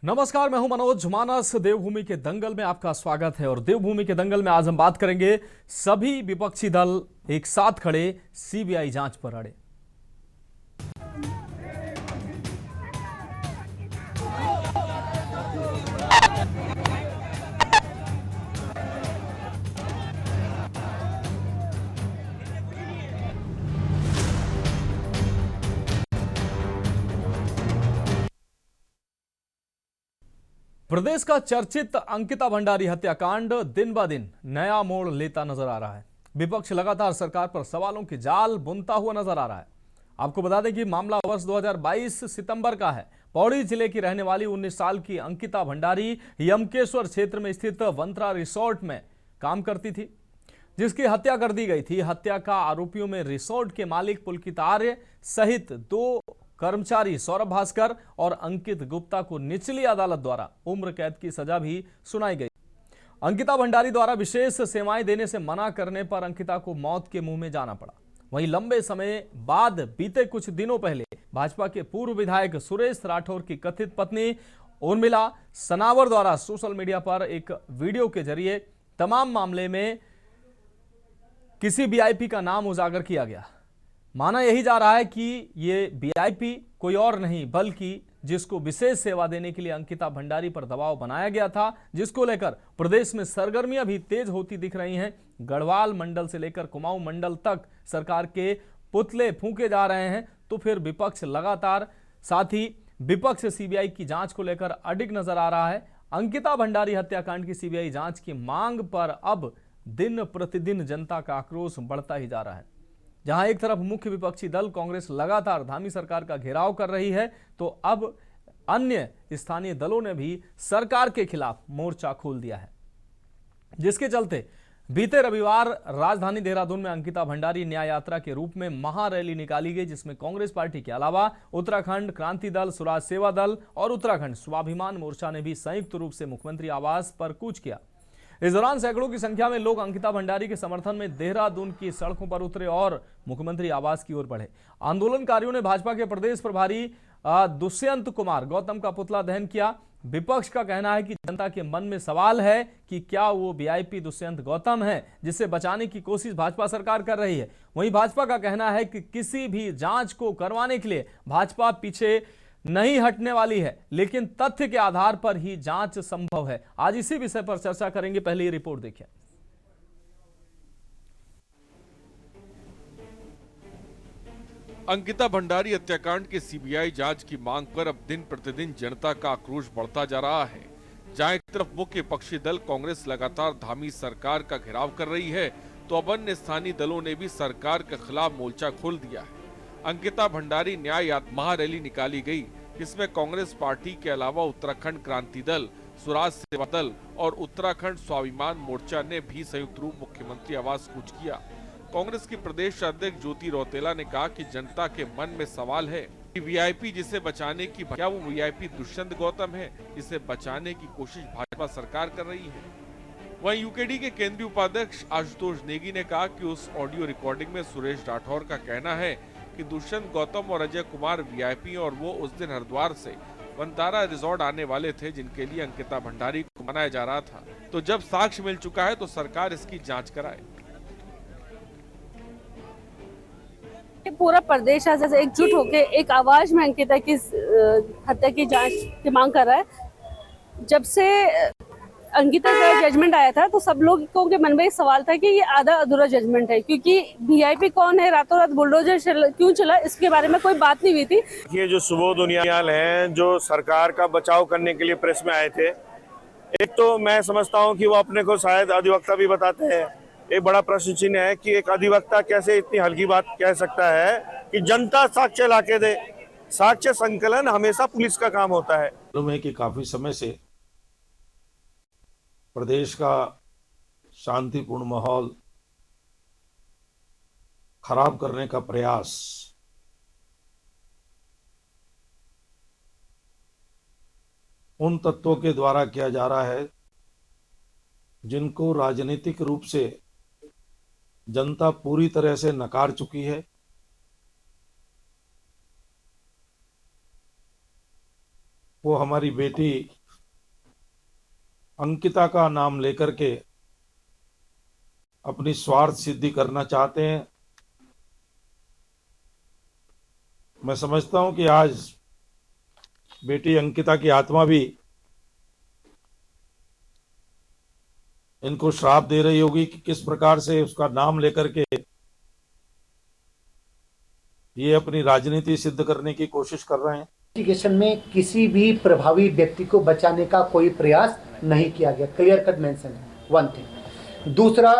नमस्कार, मैं हूं मनोज। मानस देवभूमि के दंगल में आपका स्वागत है। और देवभूमि के दंगल में आज हम बात करेंगे, सभी विपक्षी दल एक साथ खड़े, सीबीआई जांच पर अड़े। प्रदेश का चर्चित अंकिता भंडारी हत्याकांड दिन ब दिन नया मोड़ लेता नजर आ रहा है। विपक्ष लगातार सरकार पर सवालों की जाल बुनता हुआ नजर आ रहा है। आपको बता दें कि मामला वर्ष 2022 सितंबर का है। पौड़ी जिले की रहने वाली 19 साल की अंकिता भंडारी यमकेश्वर क्षेत्र में स्थित वंत्रा रिसोर्ट में काम करती थी, जिसकी हत्या कर दी गई थी। हत्या का आरोपियों में रिसोर्ट के मालिक पुलकित आर्य सहित 2 कर्मचारी सौरभ भास्कर और अंकित गुप्ता को निचली अदालत द्वारा उम्र कैद की सजा भी सुनाई गई। अंकिता भंडारी द्वारा विशेष सेवाएं देने से मना करने पर अंकिता को मौत के मुंह में जाना पड़ा। वहीं लंबे समय बाद बीते कुछ दिनों पहले भाजपा के पूर्व विधायक सुरेश राठौर की कथित पत्नी उर्मिला सनावर द्वारा सोशल मीडिया पर एक वीडियो के जरिए तमाम मामले में किसी वीआईपी का नाम उजागर किया गया। माना यही जा रहा है कि ये वीआईपी कोई और नहीं बल्कि जिसको विशेष सेवा देने के लिए अंकिता भंडारी पर दबाव बनाया गया था, जिसको लेकर प्रदेश में सरगर्मियां भी तेज होती दिख रही हैं। गढ़वाल मंडल से लेकर कुमाऊं मंडल तक सरकार के पुतले फूंके जा रहे हैं। तो फिर विपक्ष लगातार, साथ ही विपक्ष सीबीआई की जांच को लेकर अडिग नजर आ रहा है। अंकिता भंडारी हत्याकांड की सीबीआई जांच की मांग पर अब दिन प्रतिदिन जनता का आक्रोश बढ़ता ही जा रहा है। जहां एक तरफ मुख्य विपक्षी दल कांग्रेस लगातार धामी सरकार का घेराव कर रही है, तो अब अन्य स्थानीय दलों ने भी सरकार के खिलाफ मोर्चा खोल दिया है, जिसके चलते बीते रविवार राजधानी देहरादून में अंकिता भंडारी न्याय यात्रा के रूप में महारैली निकाली गई, जिसमें कांग्रेस पार्टी के अलावा उत्तराखंड क्रांति दल, स्वराज सेवा दल और उत्तराखंड स्वाभिमान मोर्चा ने भी संयुक्त रूप से मुख्यमंत्री आवास पर कूच किया। इस दौरान सैकड़ों की संख्या में लोग अंकिता भंडारी के समर्थन में देहरादून की सड़कों पर उतरे और मुख्यमंत्री आवास की ओर बढ़े। आंदोलनकारियों ने भाजपा के प्रदेश प्रभारी दुष्यंत कुमार गौतम का पुतला दहन किया। विपक्ष का कहना है कि जनता के मन में सवाल है कि क्या वो वीआईपी दुष्यंत गौतम है, जिसे बचाने की कोशिश भाजपा सरकार कर रही है। वहीं भाजपा का कहना है कि किसी भी जांच को करवाने के लिए भाजपा पीछे नहीं हटने वाली है, लेकिन तथ्य के आधार पर ही जांच संभव है। आज इसी विषय पर चर्चा करेंगे। पहले ये रिपोर्ट देखिए। अंकिता भंडारी हत्याकांड की सीबीआई जांच की मांग पर अब दिन प्रतिदिन जनता का आक्रोश बढ़ता जा रहा है। जहां एक तरफ मुख्य विपक्षी दल कांग्रेस लगातार धामी सरकार का घेराव कर रही है, तो अब अन्य स्थानीय दलों ने भी सरकार के खिलाफ मोर्चा खोल दिया है। अंकिता भंडारी न्याय यात्रा महारैली निकाली गई, जिसमें कांग्रेस पार्टी के अलावा उत्तराखंड क्रांति दल, स्वराज सेवा दल और उत्तराखंड स्वाभिमान मोर्चा ने भी संयुक्त रूप मुख्यमंत्री आवास कूच किया। कांग्रेस की प्रदेश अध्यक्ष ज्योति रौतेला ने कहा कि जनता के मन में सवाल है कि वीआईपी जिसे बचाने की, क्या वो वीआईपी दुष्यंत गौतम है जिसे बचाने की कोशिश भाजपा सरकार कर रही है। वहीं यूकेडी के केंद्रीय उपाध्यक्ष आशुतोष नेगी ने कहा कि उस ऑडियो रिकॉर्डिंग में सुरेश राठौर का कहना है कि दुष्यंत गौतम और अजय कुमार वीआईपी और वो उस दिन हरिद्वार से वंतारा रिजॉर्ट आने वाले थे, जिनके लिए अंकिता भंडारी को मनाया जा रहा था। तो जब साक्ष्य मिल चुका है तो सरकार इसकी जांच कराए। पूरा प्रदेश आज एकजुट होकर एक आवाज में अंकिता की हत्या की जांच की मांग कर रहा है। जब से अंकिता का जजमेंट आया था तो सब लोगों के मन में एक सवाल था कि ये आधा अधूरा जजमेंट है, क्योंकि वीआईपी कौन है, रातों रात बुलडोजर क्यों चला, इसके बारे में कोई बात नहीं हुई थी। ये जो सुबोध उनियाल हैं जो सरकार का बचाव करने के लिए प्रेस में आए थे, एक तो मैं समझता हूं कि वो अपने को शायद अधिवक्ता भी बताते हैं। एक बड़ा प्रश्न चिन्ह है कि एक अधिवक्ता कैसे इतनी हल्की बात कह सकता है कि जनता साक्ष्य लाके दे। साक्ष्य संकलन हमेशा पुलिस का काम होता है। मालूम है कि काफी समय से प्रदेश का शांतिपूर्ण माहौल खराब करने का प्रयास उन तत्वों के द्वारा किया जा रहा है जिनको राजनीतिक रूप से जनता पूरी तरह से नकार चुकी है। वो वो हमारी बेटी अंकिता का नाम लेकर के अपनी स्वार्थ सिद्धि करना चाहते हैं। मैं समझता हूं कि आज बेटी अंकिता की आत्मा भी इनको श्राप दे रही होगी कि किस प्रकार से उसका नाम लेकर के ये अपनी राजनीति सिद्ध करने की कोशिश कर रहे हैं। इन्वेस्टिगेशन में किसी भी प्रभावी व्यक्ति को बचाने का कोई प्रयास नहीं किया गया, क्लियर कट मेंशन है, वन थिंग। दूसरा,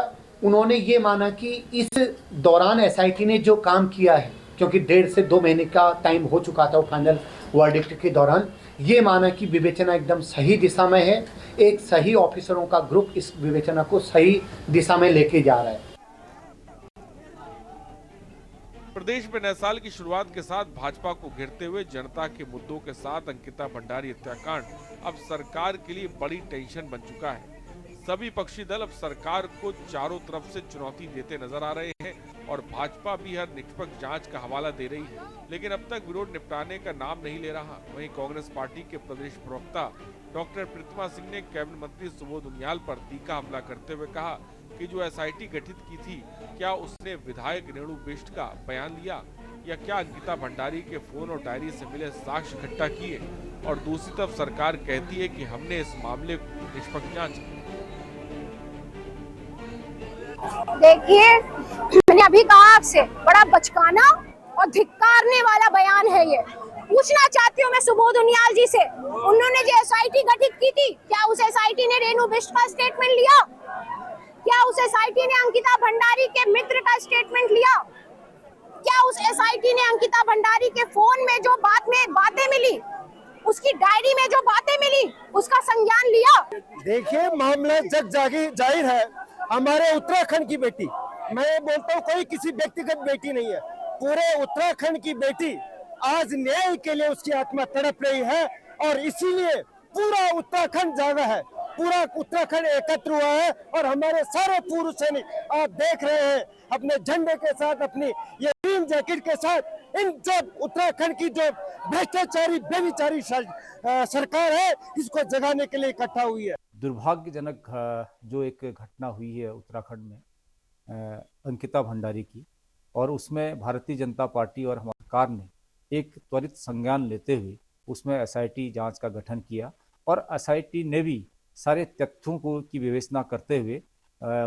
उन्होंने ये माना कि इस दौरान एसआईटी ने जो काम किया है, क्योंकि 1.5 से 2 महीने का टाइम हो चुका था फाइनल वर्डिक्ट के दौरान, ये माना कि विवेचना एकदम सही दिशा में है। एक सही ऑफिसरों का ग्रुप इस विवेचना को सही दिशा में लेके जा रहा है। प्रदेश में नए साल की शुरुआत के साथ भाजपा को घेरते हुए जनता के मुद्दों के साथ अंकिता भंडारी हत्याकांड अब सरकार के लिए बड़ी टेंशन बन चुका है। सभी पक्षी दल अब सरकार को चारों तरफ से चुनौती देते नजर आ रहे हैं और भाजपा भी हर निष्पक्ष जांच का हवाला दे रही है, लेकिन अब तक विरोध निपटाने का नाम नहीं ले रहा। वहीं कांग्रेस पार्टी के प्रदेश प्रवक्ता डॉक्टर प्रतिमा सिंह ने कैबिनेट मंत्री सुबोध उनियाल पर तीखा हमला करते हुए कहा कि जो एसआईटी गठित की थी, क्या उसने विधायक रेणु बिष्ट का बयान लिया या क्या अंकिता भंडारी के फोन और डायरी से मिले साक्ष्य इकट्ठा किए? और दूसरी तरफ सरकार कहती है कि हमने इस मामले को निष्पक्ष जांच की। देखिए, मैंने अभी कहा आपसे, बड़ा बचकाना और धिक्कारने वाला बयान है ये। पूछना चाहती हूँ मैं सुबोध उनियाल जी से, उन्होंने जो एसआईटी गठित की थी, क्या उस एसआईटी ने रेणु बिष्ट का स्टेटमेंट लिया? क्या उस एसआईटी ने अंकिता भंडारी के मित्र का स्टेटमेंट लिया? क्या उस एसआईटी ने अंकिता भंडारी के फोन में जो बातें मिली, उसकी डायरी में जो बातें मिली, उसका संज्ञान लिया? देखिए, मामला जग जाहिर है, हमारे उत्तराखंड की बेटी, मैं बोलता हूँ कोई किसी व्यक्तिगत बेटी नहीं है, पूरे उत्तराखंड की बेटी आज न्याय के लिए उसकी आत्मा तड़प रही है और इसीलिए पूरा उत्तराखंड जागा है, पूरा उत्तराखंड एकत्र हुआ है और हमारे सारे पूर्व सैनिक आप देख रहे हैं अपने झंडे के साथ, अपनी ये ग्रीन जैकेट के साथ, इन जो उत्तराखंड की जो भ्रष्टाचारी बेविचारी सरकार है, इसको जगाने के लिए इकट्ठा हुई है। दुर्भाग्यजनक जो एक घटना हुई है उत्तराखंड में अंकिता भंडारी की, और उसमें भारतीय जनता पार्टी और हमारी सरकार ने एक त्वरित संज्ञान लेते हुए उसमें एसआईटी जांच का गठन किया और एसआईटी ने भी सारे तथ्यों को की विवेचना करते हुए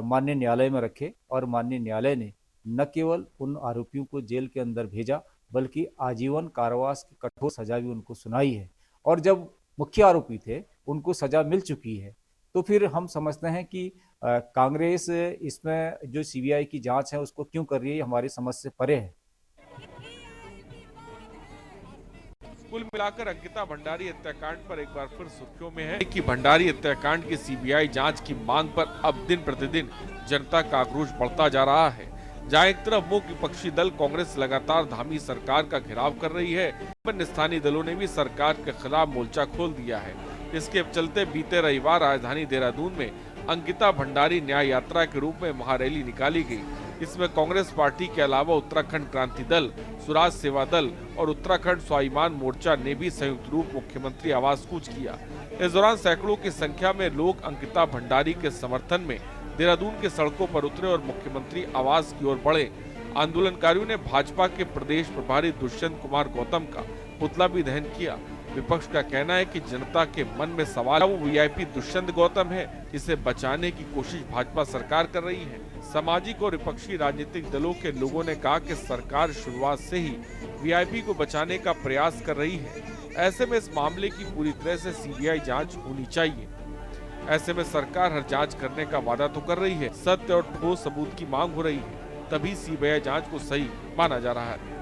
माननीय न्यायालय में रखे और माननीय न्यायालय ने न केवल उन आरोपियों को जेल के अंदर भेजा बल्कि आजीवन कारावास की कठोर सजा भी उनको सुनाई है। और जब मुख्य आरोपी थे उनको सजा मिल चुकी है तो फिर हम समझते हैं कि कांग्रेस इसमें जो सीबीआई की जांच है उसको क्यों कर रही है, हमारी समझ से परे है। कुल मिलाकर अंकिता भंडारी हत्याकांड पर एक बार फिर सुर्खियों में है कि भंडारी हत्याकांड की सीबीआई जांच की मांग पर अब दिन प्रतिदिन जनता का आक्रोश बढ़ता जा रहा है। जहां एक तरफ मुख्य विपक्षी दल कांग्रेस लगातार धामी सरकार का घेराव कर रही है, वहीं स्थानीय दलों ने भी सरकार के खिलाफ मोर्चा खोल दिया है। इसके चलते बीते रविवार राजधानी देहरादून में अंकिता भंडारी न्याय यात्रा के रूप में महारैली निकाली गई। इसमें कांग्रेस पार्टी के अलावा उत्तराखंड क्रांति दल, स्वराज सेवा दल और उत्तराखंड स्वाभिमान मोर्चा ने भी संयुक्त रूप मुख्यमंत्री आवास कूच किया। इस दौरान सैकड़ों की संख्या में लोग अंकिता भंडारी के समर्थन में देहरादून के सड़कों पर उतरे और मुख्यमंत्री आवास की ओर बढ़े। आंदोलनकारियों ने भाजपा के प्रदेश प्रभारी दुष्यंत कुमार गौतम का पुतला भी दहन किया। विपक्ष का कहना है कि जनता के मन में सवाल है वो वीआईपी दुष्यंत गौतम है, इसे बचाने की कोशिश भाजपा सरकार कर रही है। सामाजिक और विपक्षी राजनीतिक दलों के लोगों ने कहा कि सरकार शुरुआत से ही वीआईपी को बचाने का प्रयास कर रही है। ऐसे में इस मामले की पूरी तरह से सीबीआई जांच होनी चाहिए। ऐसे में सरकार हर जांच करने का वादा तो कर रही है, सत्य और ठोस सबूत की मांग हो रही है, तभी सीबीआई जांच को सही माना जा रहा है।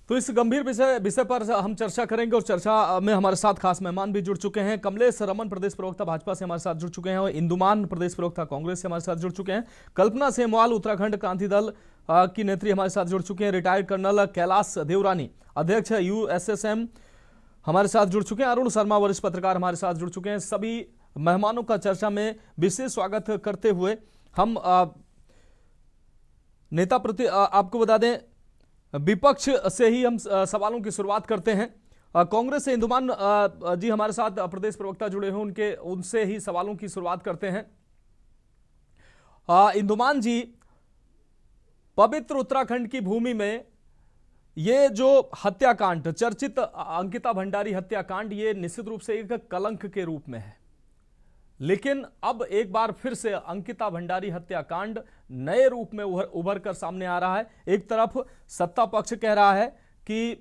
तो इस गंभीर विषय पर हम चर्चा करेंगे और चर्चा में हमारे साथ खास मेहमान भी जुड़ चुके हैं। कमलेश रमन प्रदेश प्रवक्ता भाजपा से हमारे साथ जुड़ चुके हैं और इंदुमान प्रदेश प्रवक्ता कांग्रेस से हमारे साथ जुड़ चुके हैं। कल्पना सेमवाल उत्तराखंड क्रांति दल की नेत्री हमारे साथ जुड़ चुके हैं। रिटायर्ड कर्नल कैलाश देवरानी अध्यक्ष यूएसएसएम हमारे साथ जुड़ चुके हैं। अरुण शर्मा वरिष्ठ पत्रकार हमारे साथ जुड़ चुके हैं। सभी मेहमानों का चर्चा में विशेष स्वागत करते हुए हम नेता आपको बता दें विपक्ष से ही हम सवालों की शुरुआत करते हैं। कांग्रेस से इंदुमान जी हमारे साथ प्रदेश प्रवक्ता जुड़े हैं, उनसे ही सवालों की शुरुआत करते हैं। इंदुमान जी, पवित्र उत्तराखंड की भूमि में ये जो हत्याकांड, चर्चित अंकिता भंडारी हत्याकांड, ये निश्चित रूप से एक कलंक के रूप में है। लेकिन अब एक बार फिर से अंकिता भंडारी हत्याकांड नए रूप में उभर कर सामने आ रहा है। एक तरफ सत्ता पक्ष कह रहा है कि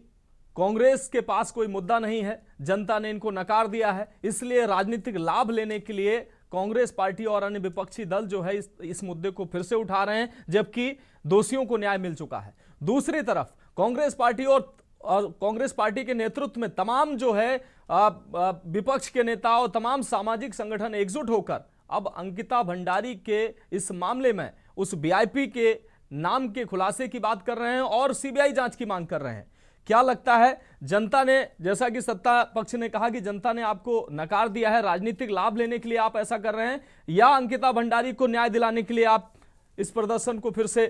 कांग्रेस के पास कोई मुद्दा नहीं है, जनता ने इनको नकार दिया है, इसलिए राजनीतिक लाभ लेने के लिए कांग्रेस पार्टी और अन्य विपक्षी दल जो है इस मुद्दे को फिर से उठा रहे हैं, जबकि दोषियों को न्याय मिल चुका है। दूसरी तरफ कांग्रेस पार्टी और कांग्रेस पार्टी के नेतृत्व में तमाम जो है विपक्ष के नेता और तमाम सामाजिक संगठन एकजुट होकर अब अंकिता भंडारी के इस मामले में उस वीआईपी के नाम के खुलासे की बात कर रहे हैं और सीबीआई जांच की मांग कर रहे हैं। क्या लगता है, जनता ने, जैसा कि सत्ता पक्ष ने कहा कि जनता ने आपको नकार दिया है, राजनीतिक लाभ लेने के लिए आप ऐसा कर रहे हैं, या अंकिता भंडारी को न्याय दिलाने के लिए आप इस प्रदर्शन को फिर से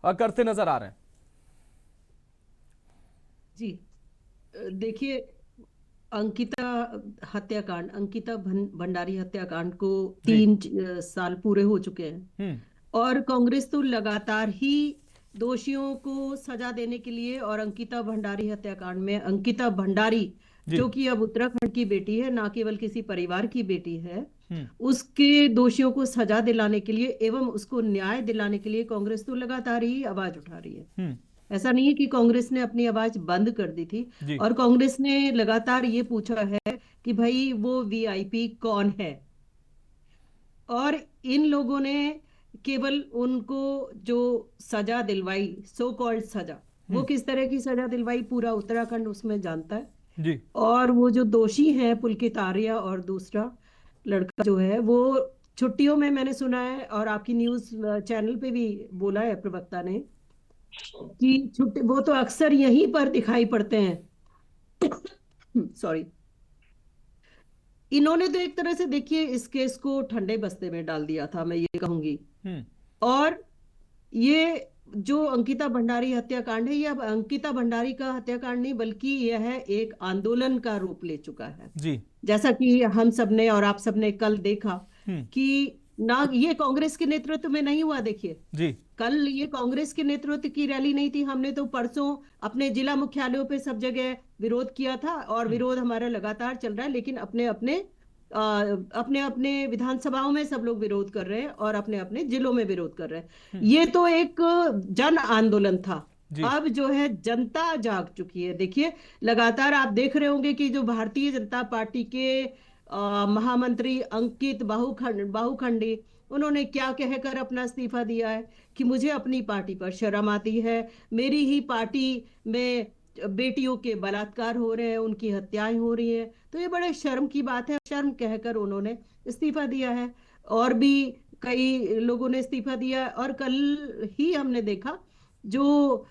करते नजर आ रहे हैं? जी देखिए, अंकिता भंडारी हत्याकांड को 3 साल पूरे हो चुके हैं और कांग्रेस तो लगातार ही दोषियों को सजा देने के लिए, और अंकिता भंडारी हत्याकांड में अंकिता भंडारी जो कि अब उत्तराखंड की बेटी है, ना केवल किसी परिवार की बेटी है, उसके दोषियों को सजा दिलाने के लिए एवं उसको न्याय दिलाने के लिए कांग्रेस तो लगातार ही आवाज उठा रही है। ऐसा नहीं है कि कांग्रेस ने अपनी आवाज बंद कर दी थी, और कांग्रेस ने लगातार ये पूछा है कि भाई वो वीआईपी कौन है, और इन लोगों ने केवल उनको जो सजा दिलवाई, सो कॉल्ड सजा, वो किस तरह की सजा दिलवाई पूरा उत्तराखंड उसमें जानता है जी। और वो जो दोषी हैं पुलकित आर्या और दूसरा लड़का जो है, वो छुट्टियों में, मैंने सुना है और आपकी न्यूज चैनल पे भी बोला है प्रवक्ता ने कि छुट्टी वो तो अक्सर यहीं पर दिखाई पड़ते हैं। सॉरी, इन्होंने तो एक तरह से देखिए इस केस को ठंडे बस्ते में डाल दिया था, मैं ये कहूंगी। और ये जो अंकिता भंडारी हत्याकांड है, ये अब अंकिता भंडारी का हत्याकांड नहीं बल्कि यह एक आंदोलन का रूप ले चुका है जी। जैसा कि हम सबने और आप सबने कल देखा कि ना ये कांग्रेस के नेतृत्व में नहीं हुआ। देखिए जी, कल ये कांग्रेस के नेतृत्व की रैली नहीं थी, हमने तो परसों अपने जिला मुख्यालयों पे सब जगह विरोध किया था और विरोध हमारा लगातार चल रहा है, लेकिन अपने अपने विधानसभाओं में सब लोग विरोध कर रहे हैं और अपने अपने जिलों में विरोध कर रहे हैं। ये तो एक जन आंदोलन था। अब जो है जनता जाग चुकी है। देखिए लगातार आप देख रहे होंगे कि जो भारतीय जनता पार्टी के महामंत्री अंकित बाहुखंडी, उन्होंने क्या कहकर अपना इस्तीफा दिया है कि मुझे अपनी पार्टी पर शर्म आती है, मेरी ही पार्टी में बेटियों के बलात्कार हो रहे हैं, उनकी हत्याएं हो रही हैं, तो ये बड़े शर्म की बात है। शर्म कहकर उन्होंने इस्तीफा दिया है और भी कई लोगों ने इस्तीफा दिया। और कल ही हमने देखा जो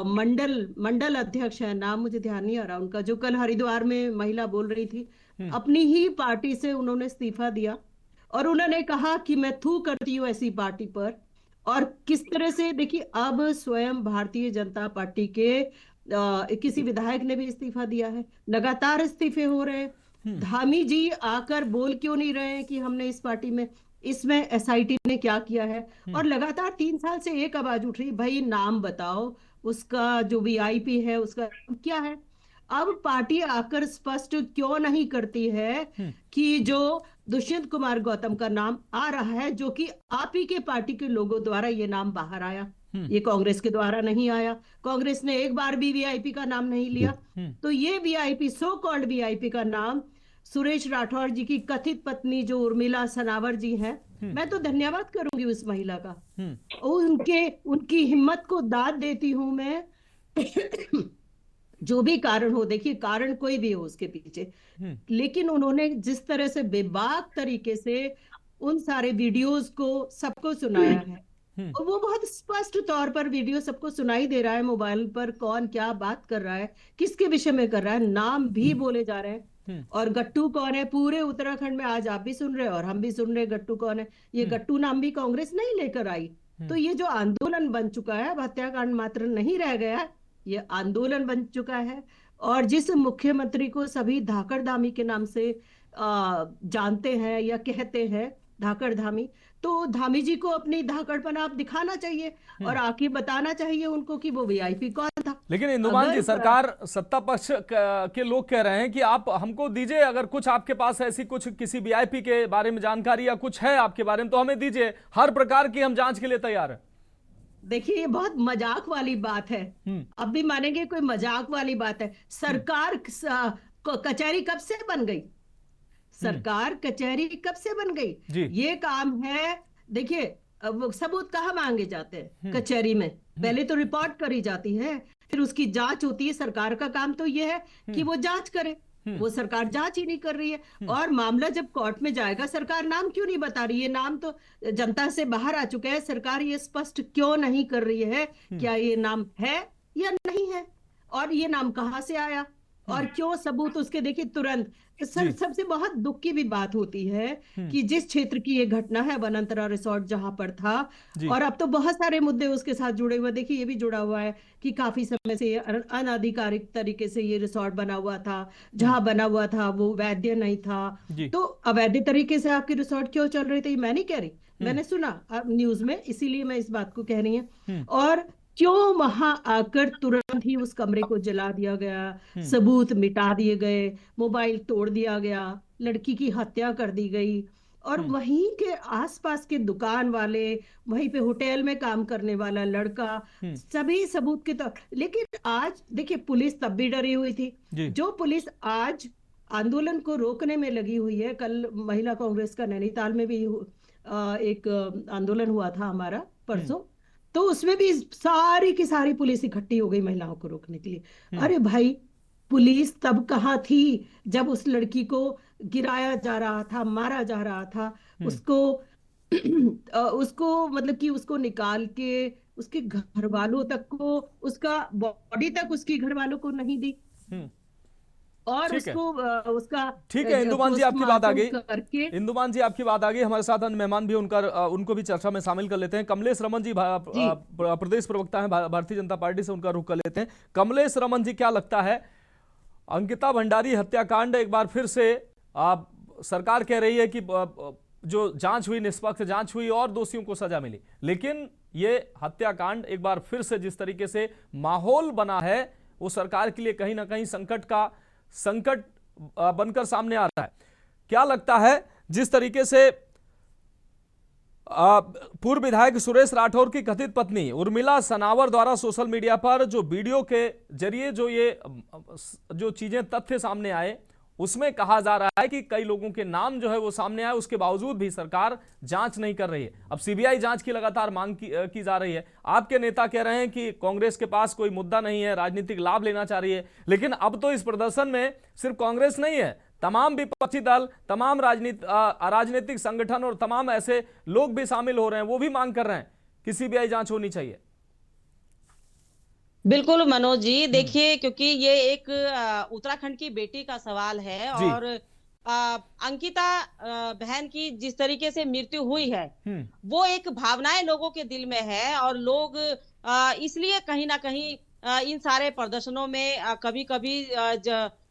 मंडल अध्यक्ष है, नाम मुझे ध्यान नहीं आ रहा उनका, जो कल हरिद्वार में महिला बोल रही थी, अपनी ही पार्टी से उन्होंने इस्तीफा दिया और उन्होंने कहा कि मैं थू करती हूँ ऐसी पार्टी पर। और किस तरह से देखिए, अब स्वयं भारतीय जनता पार्टी के किसी विधायक ने भी इस्तीफा दिया है, लगातार इस्तीफे हो रहे हैं। धामी जी आकर बोल क्यों नहीं रहे हैं कि हमने इस पार्टी में, इसमें एसआईटी ने क्या किया है। और लगातार 3 साल से एक आवाज उठ रही, भाई नाम बताओ उसका, जो वीआईपी है उसका क्या है। अब पार्टी आकर स्पष्ट क्यों नहीं करती है कि जो दुष्यंत कुमार गौतम का नाम आ रहा है, जो कि आप ही के पार्टी के लोगों द्वारा ये नाम बाहर आया, ये कांग्रेस के द्वारा नहीं आया, कांग्रेस ने एक बार भी वीआईपी का नाम नहीं लिया। तो ये वीआईपी, सो कॉल्ड वीआईपी का नाम सुरेश राठौर जी की कथित पत्नी जो उर्मिला सनावर जी हैं, मैं तो धन्यवाद करूंगी उस महिला का, उनकी हिम्मत को दाद देती हूं मैं। जो भी कारण हो, देखिए कारण कोई भी हो उसके पीछे, लेकिन उन्होंने जिस तरह से बेबाक तरीके से उन सारे वीडियोस को सबको सुनाया है, और वो बहुत स्पष्ट तौर पर वीडियो सबको सुनाई दे रहा है मोबाइल पर, कौन क्या बात कर रहा है, किसके विषय में कर रहा है, नाम भी बोले जा रहे हैं। और गट्टू कौन है पूरे उत्तराखंड में, आज आप भी सुन रहे हैं और हम भी सुन रहे हैं गट्टू कौन है। ये गट्टू नाम भी कांग्रेस नहीं लेकर आई, तो ये जो आंदोलन बन चुका है, अब हत्याकांड मात्र नहीं रह गया, ये आंदोलन बन चुका है। और जिस मुख्यमंत्री को सभी धाकड़ धामी के नाम से जानते हैं या कहते हैं, धाकड़ धामी, तो धामी जी को अपनी धाकड़पन आप दिखाना चाहिए और आके बताना चाहिए उनको कि वो वीआईपी कौन था। लेकिन इंदुमान जी, सरकार, सत्ता पक्ष के लोग कह रहे हैं कि आप हमको दीजिए, अगर कुछ आपके पास ऐसी कुछ किसी वीआईपी के बारे में जानकारी या कुछ है आपके बारे में तो हमें दीजिए, हर प्रकार की हम जांच के लिए तैयार हैं। देखिए, ये बहुत मजाक वाली बात है, अब भी मानेंगे कोई मजाक वाली बात है। सरकार कचहरी कब से बन गई? सरकार कचहरी कब से बन गई? ये काम है, देखिए सबूत कहाँ मांगे जाते हैं? कचहरी में पहले तो रिपोर्ट करी जाती है, फिर उसकी जांच होती है। सरकार का काम तो ये है कि वो जांच करे, वो सरकार जांच ही नहीं कर रही है। और मामला जब कोर्ट में जाएगा, सरकार नाम क्यों नहीं बता रही है? नाम तो जनता से बाहर आ चुका है, सरकार ये स्पष्ट क्यों नहीं कर रही है क्या ये नाम है या नहीं है, और ये नाम कहाँ से आया और क्यों? सबूत उसके देखिए तुरंत। सबसे बहुत दुख की भी बात होती है कि जिस क्षेत्र की ये घटना है, वनांतरा रिसोर्ट जहां पर था, और अब तो बहुत सारे मुद्दे उसके साथ जुड़े हुए। देखिए, ये भी जुड़ा हुआ है कि काफी समय से अनाधिकारिक तरीके से ये रिसोर्ट बना हुआ था, जहां बना हुआ था वो वैध नहीं था। तो अवैध तरीके से आपके रिसोर्ट क्यों चल रहे थे, मैं नहीं कह रही, मैंने सुना न्यूज में, इसीलिए मैं इस बात को कह रही हूँ। और क्यों वहां आकर तुरंत ही उस कमरे को जला दिया गया, सबूत मिटा दिए गए, मोबाइल तोड़ दिया गया, लड़की की हत्या कर दी गई, और वहीं के आसपास के दुकान वाले, वहीं पे होटल में काम करने वाला लड़का, सभी सबूत के तौर। लेकिन आज देखिए, पुलिस तब भी डरी हुई थी। जो पुलिस आज आंदोलन को रोकने में लगी हुई है, कल महिला कांग्रेस का नैनीताल में भी एक आंदोलन हुआ था हमारा परसों, तो उसमें भी सारी की सारी पुलिस इकट्ठी हो गई महिलाओं को रोकने के लिए। अरे भाई, पुलिस तब कहाँ थी जब उस लड़की को गिराया जा रहा था, मारा जा रहा था, उसको मतलब कि उसको निकाल के उसके घर वालों तक को, उसका बॉडी तक उसके घर वालों को नहीं दी, और उसको उसका। ठीक है इंदुमान जी, आपकी बात आ गई। इंदुमान जी, आपकी बात आ गई। हमारे साथ अन्य मेहमान भी, उनको भी चर्चा में शामिल कर लेते हैं। कमलेश रमन जी प्रदेश प्रवक्ता हैं भारतीय जनता पार्टी से, उनका रुख कर लेते हैं। कमलेश रमन जी, क्या लगता है, अंकिता भंडारी हत्याकांड एक बार फिर से सरकार कह रही है कि जो जांच हुई, निष्पक्ष जांच हुई और दोषियों को सजा मिली, लेकिन ये हत्याकांड एक बार फिर से जिस तरीके से माहौल बना है वो सरकार के लिए कहीं ना कहीं संकट बनकर सामने आ रहा है। क्या लगता है, जिस तरीके से पूर्व विधायक सुरेश राठौर की कथित पत्नी उर्मिला सनावर द्वारा सोशल मीडिया पर जो वीडियो के जरिए जो चीजें, तथ्य सामने आए, उसमें कहा जा रहा है कि कई लोगों के नाम जो है वो सामने आए, उसके बावजूद भी सरकार जांच नहीं कर रही है। अब सीबीआई जांच की लगातार मांग की जा रही है। आपके नेता कह रहे हैं कि कांग्रेस के पास कोई मुद्दा नहीं है, राजनीतिक लाभ लेना चाह रही है, लेकिन अब तो इस प्रदर्शन में सिर्फ कांग्रेस नहीं है, तमाम विपक्षी दल, तमाम राजनीतिक संगठन और तमाम ऐसे लोग भी शामिल हो रहे हैं, वो भी मांग कर रहे हैं कि सीबीआई जांच होनी चाहिए। बिल्कुल मनोज जी, देखिए, क्योंकि ये एक उत्तराखंड की बेटी का सवाल है, और अंकिता बहन की जिस तरीके से मृत्यु हुई है, वो एक भावनाएं लोगों के दिल में है, और लोग इसलिए कहीं ना कहीं इन सारे प्रदर्शनों में कभी कभी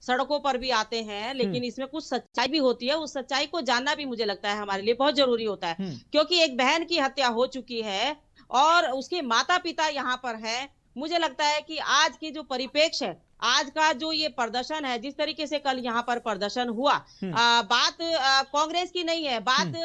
सड़कों पर भी आते हैं, लेकिन इसमें कुछ सच्चाई भी होती है। उस सच्चाई को जानना भी मुझे लगता है हमारे लिए बहुत जरूरी होता है, क्योंकि एक बहन की हत्या हो चुकी है और उसके माता पिता यहाँ पर हैं। मुझे लगता है कि आज की जो परिप्रेक्ष्य है, आज का जो ये प्रदर्शन है, जिस तरीके से कल यहाँ पर प्रदर्शन हुआ, बात कांग्रेस की नहीं है, बात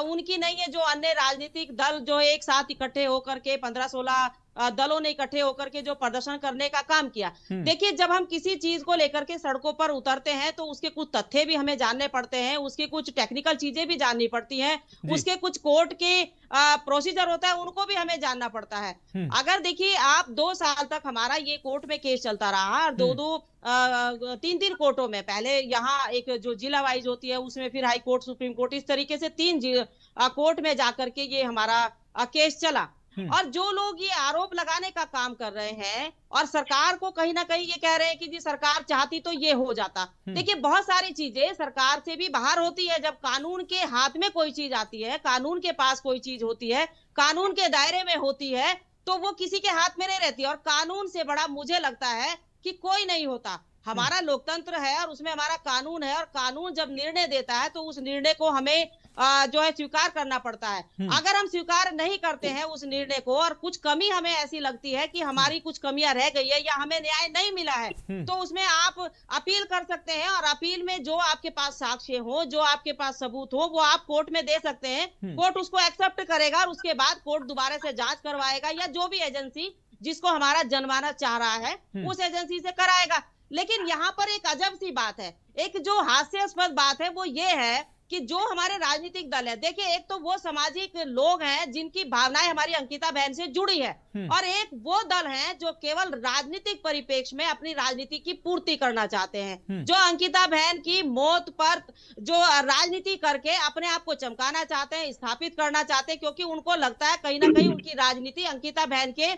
उनकी नहीं है, जो अन्य राजनीतिक दल जो एक साथ इकट्ठे होकर के 15-16 दलों ने इकट्ठे होकर के जो प्रदर्शन करने का काम किया। देखिए, जब हम किसी चीज को लेकर के सड़कों पर उतरते हैं तो उसके कुछ तथ्य भी हमें जानने पड़ते हैं, उसके कुछ टेक्निकल चीजें भी जाननी पड़ती हैं, उसके कुछ कोर्ट के प्रोसीजर होता है, उनको भी हमें जानना पड़ता है। अगर देखिए, आप 2 साल तक हमारा ये कोर्ट में केस चलता रहा, और 2-3 कोर्टों में, पहले यहाँ एक जो जिला वाइज होती है उसमें, फिर हाई कोर्ट, सुप्रीम कोर्ट, इस तरीके से 3 कोर्ट में जाकर के ये हमारा केस चला। और जो लोग ये आरोप लगाने का काम कर रहे हैं और सरकार को कहीं ना कहीं ये कह रहे हैं कि जी सरकार चाहती तो ये हो जाता। देखिए बहुत सारी चीजें सरकार से भी बाहर होती है। जब कानून के हाथ में कोई चीज आती है, कानून के पास कोई चीज होती है, कानून के दायरे में होती है, तो वो किसी के हाथ में नहीं रहती। और कानून से बड़ा मुझे लगता है कि कोई नहीं होता। हमारा लोकतंत्र है और उसमें हमारा कानून है, और कानून जब निर्णय देता है तो उस निर्णय को हमें जो है स्वीकार करना पड़ता है। अगर हम स्वीकार नहीं करते हैं उस निर्णय को और कुछ कमी हमें ऐसी लगती है कि हमारी कुछ कमियां रह गई है या हमें न्याय नहीं मिला है, तो उसमें आप अपील कर सकते हैं, और अपील में जो आपके पास साक्ष्य हो, जो आपके पास सबूत हो, वो आप कोर्ट में दे सकते हैं। कोर्ट उसको एक्सेप्ट करेगा और उसके बाद कोर्ट दोबारा से जांच करवाएगा, या जो भी एजेंसी जिसको हमारा जनमानस चाह रहा है उस एजेंसी से कराएगा। लेकिन यहाँ पर एक अजब सी बात है, एक जो हास्यास्पद बात है वो ये है कि जो हमारे राजनीतिक दल है, देखिए एक तो वो सामाजिक लोग हैं जिनकी भावनाएं हमारी अंकिता बहन से जुड़ी है, और एक वो दल हैं जो केवल राजनीतिक परिप्रेक्ष्य में अपनी राजनीति की पूर्ति करना चाहते हैं, जो अंकिता बहन की मौत पर जो राजनीति करके अपने आप को चमकाना चाहते हैं, स्थापित करना चाहते हैं, क्योंकि उनको लगता है कहीं ना कहीं उनकी राजनीति अंकिता बहन के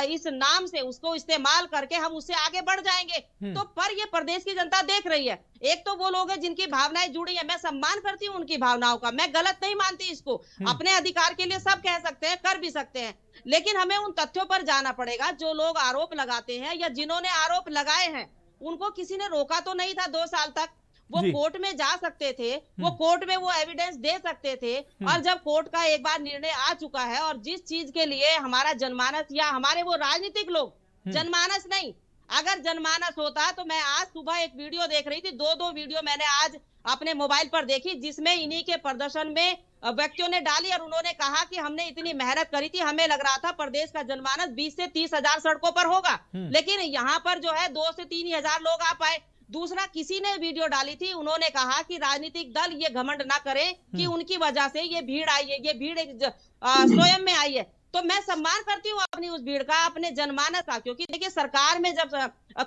इस नाम से उसको इस्तेमाल करके हम उससे आगे बढ़ जाएंगे। तो पर ये प्रदेश की जनता देख रही है। एक तो वो लोग हैं जिनकी भावनाएं जुड़ी है, मैं सम्मान करती हूँ उनकी भावनाओं का, मैं गलत नहीं मानती इसको, अपने अधिकार के लिए सब कह सकते हैं, कर भी सकते हैं, लेकिन हमें उन तथ्यों पर जाना पड़ेगा। जो लोग आरोप लगाते हैं या जिन्होंने आरोप लगाए हैं उनको किसी ने रोका तो नहीं था 2 साल तक। वो कोर्ट में जा सकते थे, वो कोर्ट में वो एविडेंस दे सकते थे, और जब कोर्ट का एक बार निर्णय आ चुका है और जिस चीज के लिए हमारा जनमानस या हमारे वो राजनीतिक लोग, जनमानस नहीं, अगर जनमानस होता तो मैं आज सुबह एक वीडियो देख रही थी, 2 वीडियो मैंने आज अपने मोबाइल पर देखी, जिसमें इन्हीं के प्रदर्शन में व्यक्तियों ने डाली और उन्होंने कहा कि हमने इतनी मेहनत करी थी, हमें लग रहा था प्रदेश का जनमानस 20 से 30 हजार सड़कों पर होगा, लेकिन यहाँ पर जो है 2 से 3 हजार लोग आ पाए। दूसरा, किसी ने वीडियो डाली थी, उन्होंने कहा कि राजनीतिक दल ये घमंड ना करें कि उनकी वजह से ये भीड़ आई है, ये भीड़ स्वयं में आई है। तो मैं सम्मान करती हूँ अपनी उस भीड़ का, अपने जनमानस का, क्योंकि देखिए सरकार में जब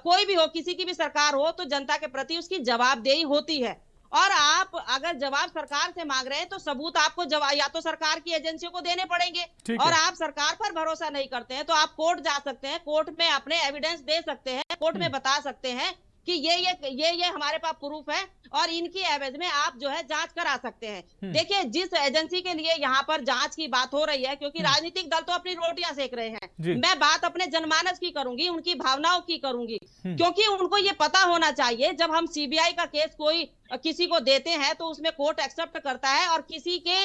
कोई भी हो, किसी की भी सरकार हो, तो जनता के प्रति उसकी जवाबदेही होती है। और आप अगर जवाब सरकार से मांग रहे हैं तो सबूत आपको या तो सरकार की एजेंसियों को देने पड़ेंगे, और आप सरकार पर भरोसा नहीं करते हैं तो आप कोर्ट जा सकते हैं, कोर्ट में अपने एविडेंस दे सकते हैं, कोर्ट में बता सकते हैं कि ये हमारे पास प्रूफ है, और इनकी एवज में आप जो है जांच करा सकते हैं। देखिए जिस एजेंसी के लिए यहाँ पर जांच की बात हो रही है, क्योंकि राजनीतिक दल तो अपनी रोटियां सेक रहे हैं, मैं बात अपने जनमानस की करूंगी, उनकी भावनाओं की करूंगी, क्योंकि उनको ये पता होना चाहिए जब हम सीबीआई का केस कोई किसी को देते हैं तो उसमें कोर्ट एक्सेप्ट करता है और किसी के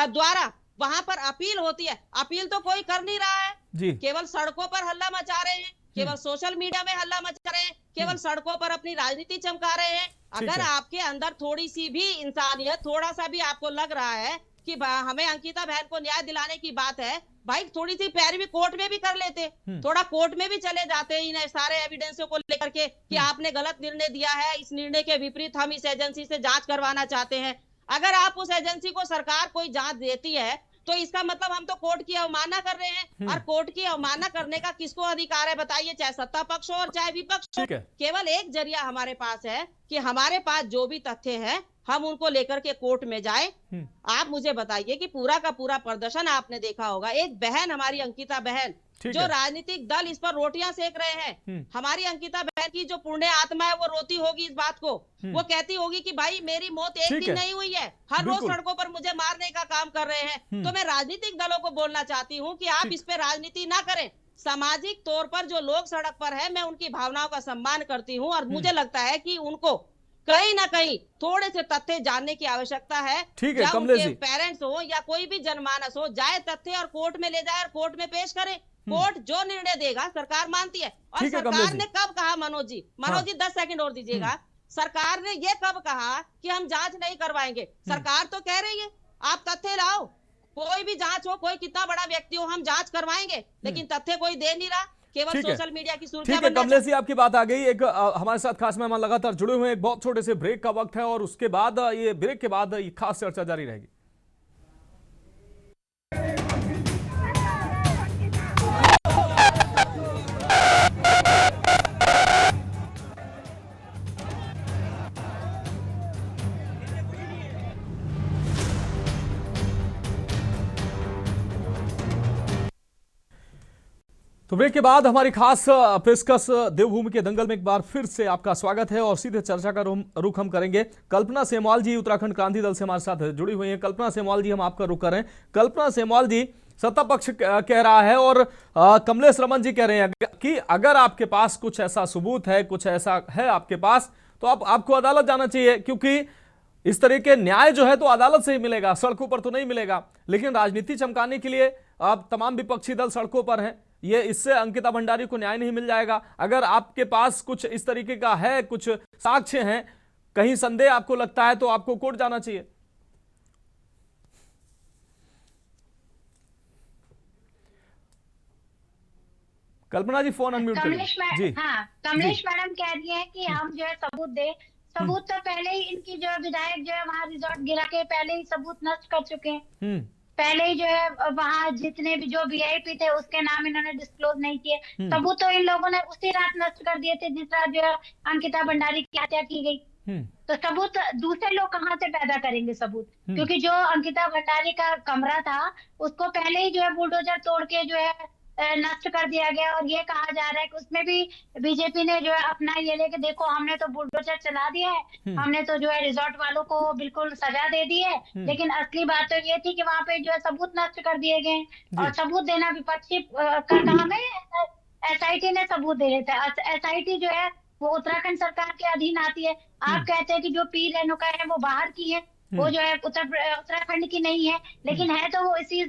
द्वारा वहां पर अपील होती है। अपील तो कोई कर नहीं रहा है, केवल सड़कों पर हल्ला मचा रहे हैं, केवल सोशल मीडिया में हल्ला मचा रहे हैं, केवल सड़कों पर अपनी राजनीति चमका रहे हैं। अगर आपके अंदर थोड़ी सी भी इंसानियत, थोड़ा सा भी आपको लग रहा है कि हमें अंकिता बहन को न्याय दिलाने की बात है, भाई थोड़ी सी पैरवी कोर्ट में भी कर लेते, थोड़ा कोर्ट में भी चले जाते इन सारे एविडेंसों को लेकर के कि आपने गलत निर्णय दिया है, इस निर्णय के विपरीत हम इस एजेंसी से जांच करवाना चाहते हैं। अगर आप उस एजेंसी को सरकार कोई जांच देती है तो इसका मतलब हम तो कोर्ट की अवमानना कर रहे हैं, और कोर्ट की अवमानना करने का किसको अधिकार है बताइए, चाहे सत्ता पक्ष हो और चाहे विपक्ष हो। केवल एक जरिया हमारे पास है कि हमारे पास जो भी तथ्य है हम उनको लेकर के कोर्ट में जाए। आप मुझे बताइए कि पूरा का पूरा प्रदर्शन आपने देखा होगा, एक बहन हमारी अंकिता बहन, जो राजनीतिक दल इस पर रोटियां सेक रहे हैं, हमारी अंकिता बहन की जो पुण्य आत्मा है वो रोती होगी इस बात को, वो कहती होगी कि भाई मेरी मौत एक दिन नहीं हुई है, हर रोज सड़कों पर मुझे मारने का काम कर रहे हैं। तो मैं राजनीतिक दलों को बोलना चाहती हूँ कि आप इस पे राजनीति ना करें। सामाजिक तौर पर जो लोग सड़क पर है, मैं उनकी भावनाओं का सम्मान करती हूँ, और मुझे लगता है कि उनको कहीं ना कहीं थोड़े से तथ्य जानने की आवश्यकता है। या उनके पेरेंट्स हो या कोई भी जनमानस हो, जाए तथ्य और कोर्ट में ले जाए और कोर्ट में पेश करे। कोर्ट जो निर्णय देगा सरकार मानती है। और सरकार ने कब कहा, मनोज जी 10 सेकंड और दीजिएगा, सरकार ने ये कब कहा कि हम जांच नहीं करवाएंगे? सरकार तो कह रही है आप तथ्य लाओ, कोई भी जांच हो, कोई कितना बड़ा व्यक्ति हो, हम जांच करवाएंगे, लेकिन तथ्य कोई दे नहीं रहा, केवल सोशल मीडिया की सुर्खियां। ठीक है कमलेश जी, आपकी बात आ गई। एक हमारे साथ खास मेहमान लगातार जुड़े हुए हैं, एक बहुत छोटे से ब्रेक का वक्त है और उसके बाद ये ब्रेक के बाद ये खास चर्चा जारी रहेगी। तो ब्रेक के बाद हमारी खास पेशकश देवभूमि के दंगल में एक बार फिर से आपका स्वागत है और सीधे चर्चा का रुख हम करेंगे। कल्पना सेमवाल जी उत्तराखंड क्रांति दल से हमारे साथ जुड़ी हुई हैं। कल्पना सेमवाल जी, हम आपका रुख कर रहे हैं। कल्पना सेमवाल जी, सत्ता पक्ष कह रहा है और कमलेश रमन जी कह रहे हैं कि अगर आपके पास कुछ ऐसा सबूत है, कुछ ऐसा है आपके पास, तो आपको अदालत जाना चाहिए, क्योंकि इस तरह के न्याय जो है तो अदालत से ही मिलेगा, सड़कों पर तो नहीं मिलेगा। लेकिन राजनीति चमकाने के लिए अब तमाम विपक्षी दल सड़कों पर हैं। ये इससे अंकिता भंडारी को न्याय नहीं मिल जाएगा। अगर आपके पास कुछ इस तरीके का है, कुछ साक्ष्य हैं, कहीं संदेह आपको लगता है, तो आपको कोर्ट जाना चाहिए। कल्पना जी, फोन अनम्यूट करिए जी। हाँ, कमलेश मैडम कह रही है कि हम जो है सबूत दे। सबूत तो पहले ही इनकी जो विधायक जो है वहाँ रिजॉर्ट गिरा के पहले ही सबूत नष्ट कर चुके हैं। पहले ही जो है वहाँ जितने भी जो वीआईपी थे उसके नाम इन्होंने डिस्क्लोज नहीं किए। सबूत तो इन लोगों ने उसी रात नष्ट कर दिए थे जिस रात जो है अंकिता भंडारी की हत्या की गई। तो सबूत दूसरे लोग कहाँ से पैदा करेंगे सबूत? क्योंकि जो अंकिता भंडारी का कमरा था उसको पहले ही जो है बुलडोजर तोड़ के जो है नष्ट कर दिया गया। और ये कहा जा रहा है कि उसमें भी बीजेपी ने जो है अपना ये लेके देखो हमने तो बुलडोजर चला दिया है, हमने तो जो है रिजॉर्ट वालों को बिल्कुल सजा दे दी है। लेकिन असली बात तो ये थी कि वहाँ पे जो है सबूत नष्ट कर दिए गए। और सबूत देना विपक्षी का काम है, एसआईटी ने सबूत दे देता है। एसआईटी जो है वो उत्तराखंड सरकार के अधीन आती है। आप कहते हैं कि जो पी रेणुका है वो बाहर की है, वो जो है उत्तराखंड की नहीं है, लेकिन है तो वो इसी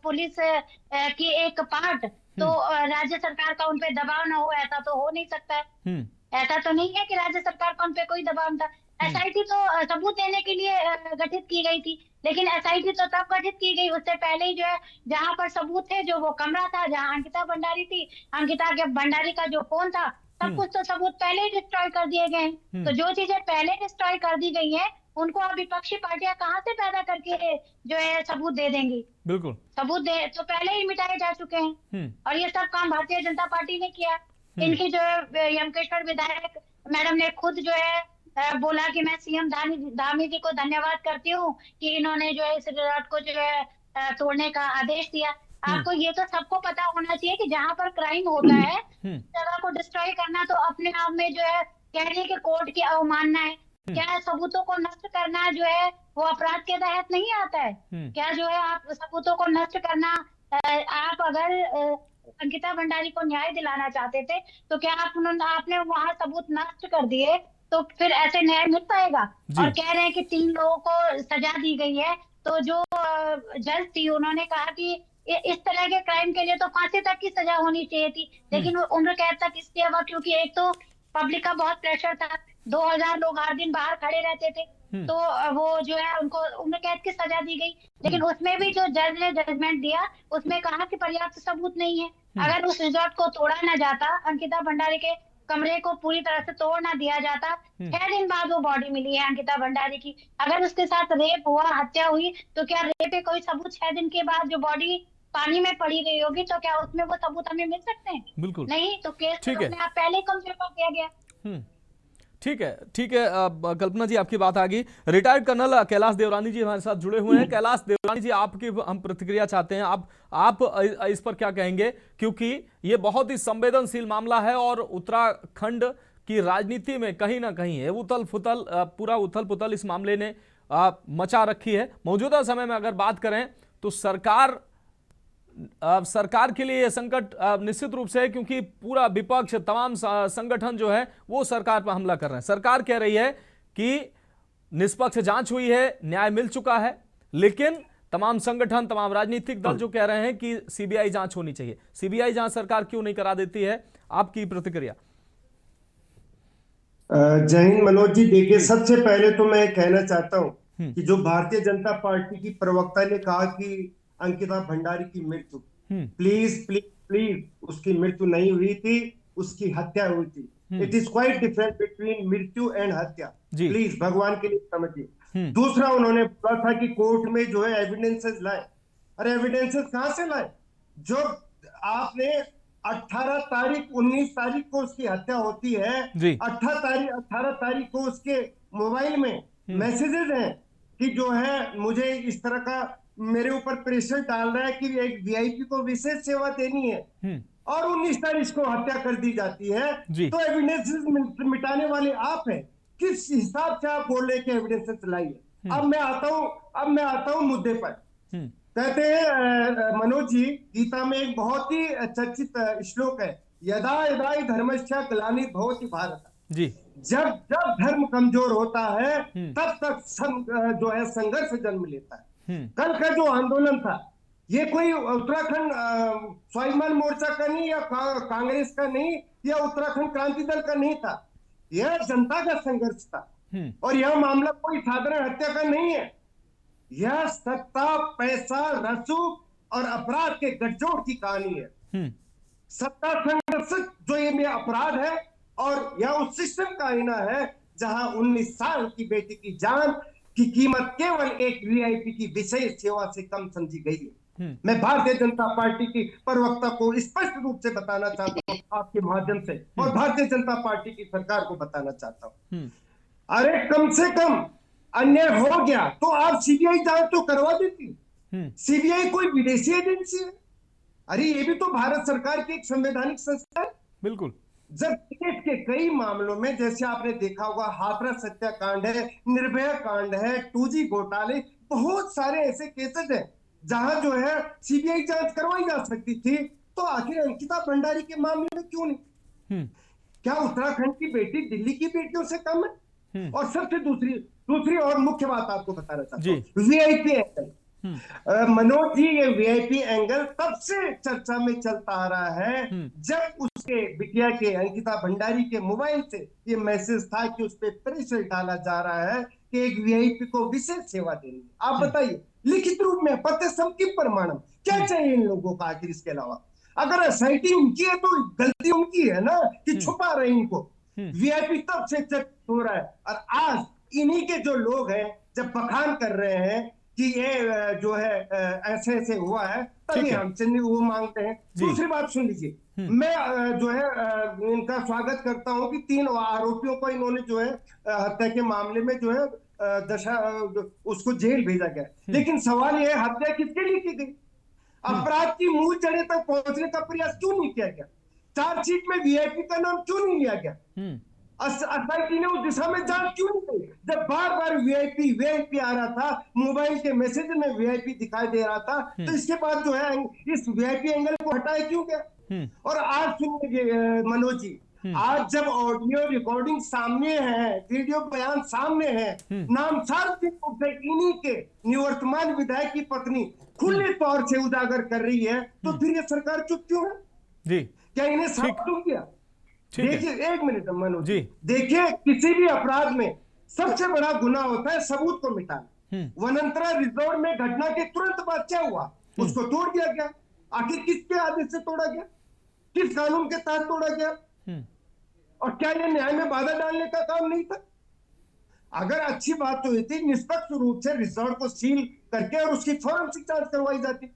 पुलिस की एक पार्ट। तो राज्य सरकार का उनपे दबाव ना हो, ऐसा तो हो नहीं सकता है। ऐसा तो नहीं है कि राज्य सरकार का उनपे कोई दबाव था। एसआईटी तो सबूत देने के लिए गठित की गई थी, लेकिन एसआईटी तो तब गठित की गई उससे पहले ही जो है जहाँ पर सबूत थे, जो वो कमरा था जहाँ अंकिता भंडारी थी, अंकिता के भंडारी का जो फोन था, सब कुछ तो सबूत पहले ही डिस्ट्रॉय कर दिए गए हैं। तो जो चीजें पहले डिस्ट्रॉय कर दी गई है उनको अब विपक्षी पार्टियां कहाँ से पैदा करके जो है सबूत दे देंगी? बिल्कुल, सबूत दे तो पहले ही मिटाए जा चुके हैं। और ये सब काम भारतीय जनता पार्टी ने किया। इनकी जो है यमकेश्वर विधायक मैडम ने खुद जो है बोला कि मैं सीएम धामी जी को धन्यवाद करती हूँ कि इन्होंने जो है इस रिजॉर्ट को जो है तोड़ने का आदेश दिया। आपको ये तो सबको पता होना चाहिए कि जहाँ पर क्राइम होता है जगह को डिस्ट्रॉय करना तो अपने आप में जो है कह रही है कि कोर्ट की अवमानना है। क्या सबूतों को नष्ट करना जो है वो अपराध के तहत नहीं आता है? क्या जो है आप सबूतों को नष्ट करना, आप अगर अंकिता भंडारी को न्याय दिलाना चाहते थे तो क्या आपने वहाँ सबूत नष्ट कर दिए तो फिर ऐसे न्याय मिल पाएगा? और कह रहे हैं कि 3 लोगों को सजा दी गई है। तो जो जज थी उन्होंने कहा कि इस तरह के क्राइम के लिए तो फांसी तक की सजा होनी चाहिए थी, लेकिन वो उम्र कैद तक इसलिए हुआ क्योंकि एक तो पब्लिक का बहुत प्रेशर था, 2000 लोग हर दिन बाहर खड़े रहते थे, तो वो जो है उनको उम्र कैद की सजा दी गई। लेकिन उसमें भी जो जज ने जजमेंट दिया उसमें कहा कि पर्याप्त सबूत नहीं है। अगर उस रिजॉर्ट को तोड़ा ना जाता, अंकिता भंडारी के कमरे को पूरी तरह से तोड़ ना दिया जाता, 6 दिन बाद वो बॉडी मिली है अंकिता भंडारी की। अगर उसके साथ रेप हुआ, हत्या हुई, तो क्या रेप पे कोई सबूत 6 दिन के बाद जो बॉडी पानी में पड़ी गई होगी तो क्या उसमें वो सबूत हमें मिल सकते हैं? बिल्कुल नहीं। तो केस में आप पहले ही कमजोर कर दिया गया। ठीक है। कल्पना जी, आपकी बात आ गई। रिटायर्ड कर्नल कैलाश देवरानी जी हमारे साथ जुड़े हुए हैं। कैलाश देवरानी जी, आपकी हम प्रतिक्रिया चाहते हैं। आप इस पर क्या कहेंगे, क्योंकि ये बहुत ही संवेदनशील मामला है और उत्तराखंड की राजनीति में कहीं ना कहीं है पूरा उथल पुथल इस मामले ने मचा रखी है। मौजूदा समय में अगर बात करें तो सरकार के लिए यह संकट निश्चित रूप से है, क्योंकि पूरा विपक्ष, तमाम संगठन जो है वो सरकार पर हमला कर रहे हैं। सरकार कह रही है कि निष्पक्ष जांच हुई है, न्याय मिल चुका है, लेकिन तमाम संगठन, तमाम राजनीतिक दल जो कह रहे हैं कि सीबीआई जांच होनी चाहिए। सीबीआई जांच सरकार क्यों नहीं करा देती है? आपकी प्रतिक्रिया। जय हिंद मनोज जी। देखिए, सबसे पहले तो मैं कहना चाहता हूं कि जो भारतीय जनता पार्टी की प्रवक्ता ने कहा कि अंकिता भंडारी की मृत्यु, प्लीज प्लीज प्लीज उसकी मृत्यु नहीं हुई थी, उसकी हत्या हुई थी। It is quite different between मृत्यु एंड हत्या। प्लीज भगवान के लिए समझिए। दूसरा, उन्होंने बोला था कि कोर्ट में जो है एविडेंसेस लाए। अरे एविडेंसेस कहां से लाए? जो आपने 18 तारीख 19 तारीख को उसकी हत्या होती है, 18 तारीख को उसके मोबाइल में मैसेजेस हैं कि जो है मुझे इस तरह का मेरे ऊपर प्रेशर डाल रहा है कि एक वीआईपी को विशेष सेवा देनी है। और 19 तारीख को हत्या कर दी जाती है, तो एविडेंसेस मिटाने वाले आप हैं। किस हिसाब से आप बोल रहे हैं कि एविडेंसेस लाइए? अब मैं आता हूं मुद्दे पर। कहते हैं मनोज जी, गीता में एक बहुत ही चर्चित श्लोक है, यदा यदा हि धर्मस्य ग्लानिर् भवति भारत। जी, जब जब धर्म कमजोर होता है तब तक जो है संघर्ष जन्म लेता है। कल का जो आंदोलन था, ये कोई उत्तराखंड स्वाभिमान मोर्चा का नहीं, या कांग्रेस का नहीं, या उत्तराखंड क्रांति दल का नहीं था, यह जनता का संघर्ष था। और यह मामला कोई साधारण हत्या का नहीं है, यह सत्ता, पैसा, रसूख और अपराध के गठजोड़ की कहानी है। सत्ता संघर्ष जो ये में अपराध है, और यह उस सिस्टम का आईना है जहां 19 साल की बेटी की जान की कीमत केवल एक वीआईपी की विशेष सेवा से कम समझी गई है। मैं भारतीय जनता पार्टी की प्रवक्ता को स्पष्ट रूप से बताना चाहता हूं आपके माध्यम से, और भारतीय जनता पार्टी की सरकार को बताना चाहता हूं, अरे कम से कम अन्याय हो गया तो आप सीबीआई जांच तो करवा देती। सीबीआई कोई विदेशी एजेंसी है? अरे ये भी तो भारत सरकार की एक संवैधानिक संस्था है। बिल्कुल। जब देश के कई मामलों में, जैसे आपने देखा होगा, हाथरस हत्याकांड है, निर्भया कांड है, 2G घोटाले, बहुत सारे ऐसे केसेस हैं जहां जो है सीबीआई जांच करवाई जा सकती थी, तो आखिर अंकिता भंडारी के मामले में क्यों नहीं? क्या उत्तराखंड की बेटी दिल्ली की बेटियों से कम है? और सबसे दूसरी और मुख्य बात आपको बताना चाहता हूं, वीआईपी एंगल। मनोज जी, ये वीआईपी एंगल तब से चर्चा में चलता आ रहा है जब उसके बिटिया के अंकिता भंडारी के मोबाइल से ये मैसेज था कि उस पर प्रेशर डाला जा रहा है कि एक वीआईपी को विशेष सेवा देनी। आप बताइए, लिखित रूप में, पत्र किम प्रमाणम, क्या चाहिए इन लोगों का आखिर? इसके अलावा अगर एसआईटी उनकी है तो गलती उनकी है ना कि छुपा रहे इनको। वीआईपी तब से चर्चा हो रहा है, और आज इन्हीं के जो लोग हैं जब बखान कर रहे हैं कि ये जो है ऐसे ऐसे हुआ है, तभी हमसे वो मांगते हैं। दूसरी बात सुन लीजिए, मैं जो है इनका स्वागत करता हूं कि 3 आरोपियों को इन्होंने जो है हत्या के मामले में जो है उसको जेल भेजा गया। लेकिन सवाल यह है, हत्या किसके लिए की गई? अपराध की मूल जड़ें तक पहुंचने का प्रयास क्यों नहीं किया गया? चार्जशीट में वीआईपी का नाम क्यों नहीं लिया गया? एसआईटी ने उस दिशा में जांच क्यों नहीं की? जब बार बार वीआईपी आ रहा था, मोबाइल के मैसेज में वीआईपी दिखाई दे रहा था, तो इसके बाद जो है इस वीआईपी एंगल को हटाया क्यों गया? और आज सुनिए मनोज जी, आज जब ऑडियो रिकॉर्डिंग सामने है, वीडियो बयान सामने है, नाम सार्वजनिक रूप से इन्हीं के निवर्तमान विधायक की पत्नी खुले तौर से उजागर कर रही है, तो फिर ये सरकार चुप क्यों है? जी, क्या इन्हें साफ क्यों किया? देखिए, एक मिनट मनोज जी, देखिए, किसी भी अपराध में सबसे बड़ा गुनाह होता है सबूत को मिटाना। वनांतरा रिजॉर्ट में घटना के तुरंत बाद क्या हुआ? उसको तोड़ दिया गया। आखिर किसके आदेश से तोड़ा गया? किस कानून के तहत तोड़ा गया? और क्या यह न्याय में बाधा डालने का काम नहीं था? अगर अच्छी बात तो ये थी, निष्पक्ष रूप से रिजॉर्ट को सील करके और उसकी फॉरेंसिक जांच करवाई जाती।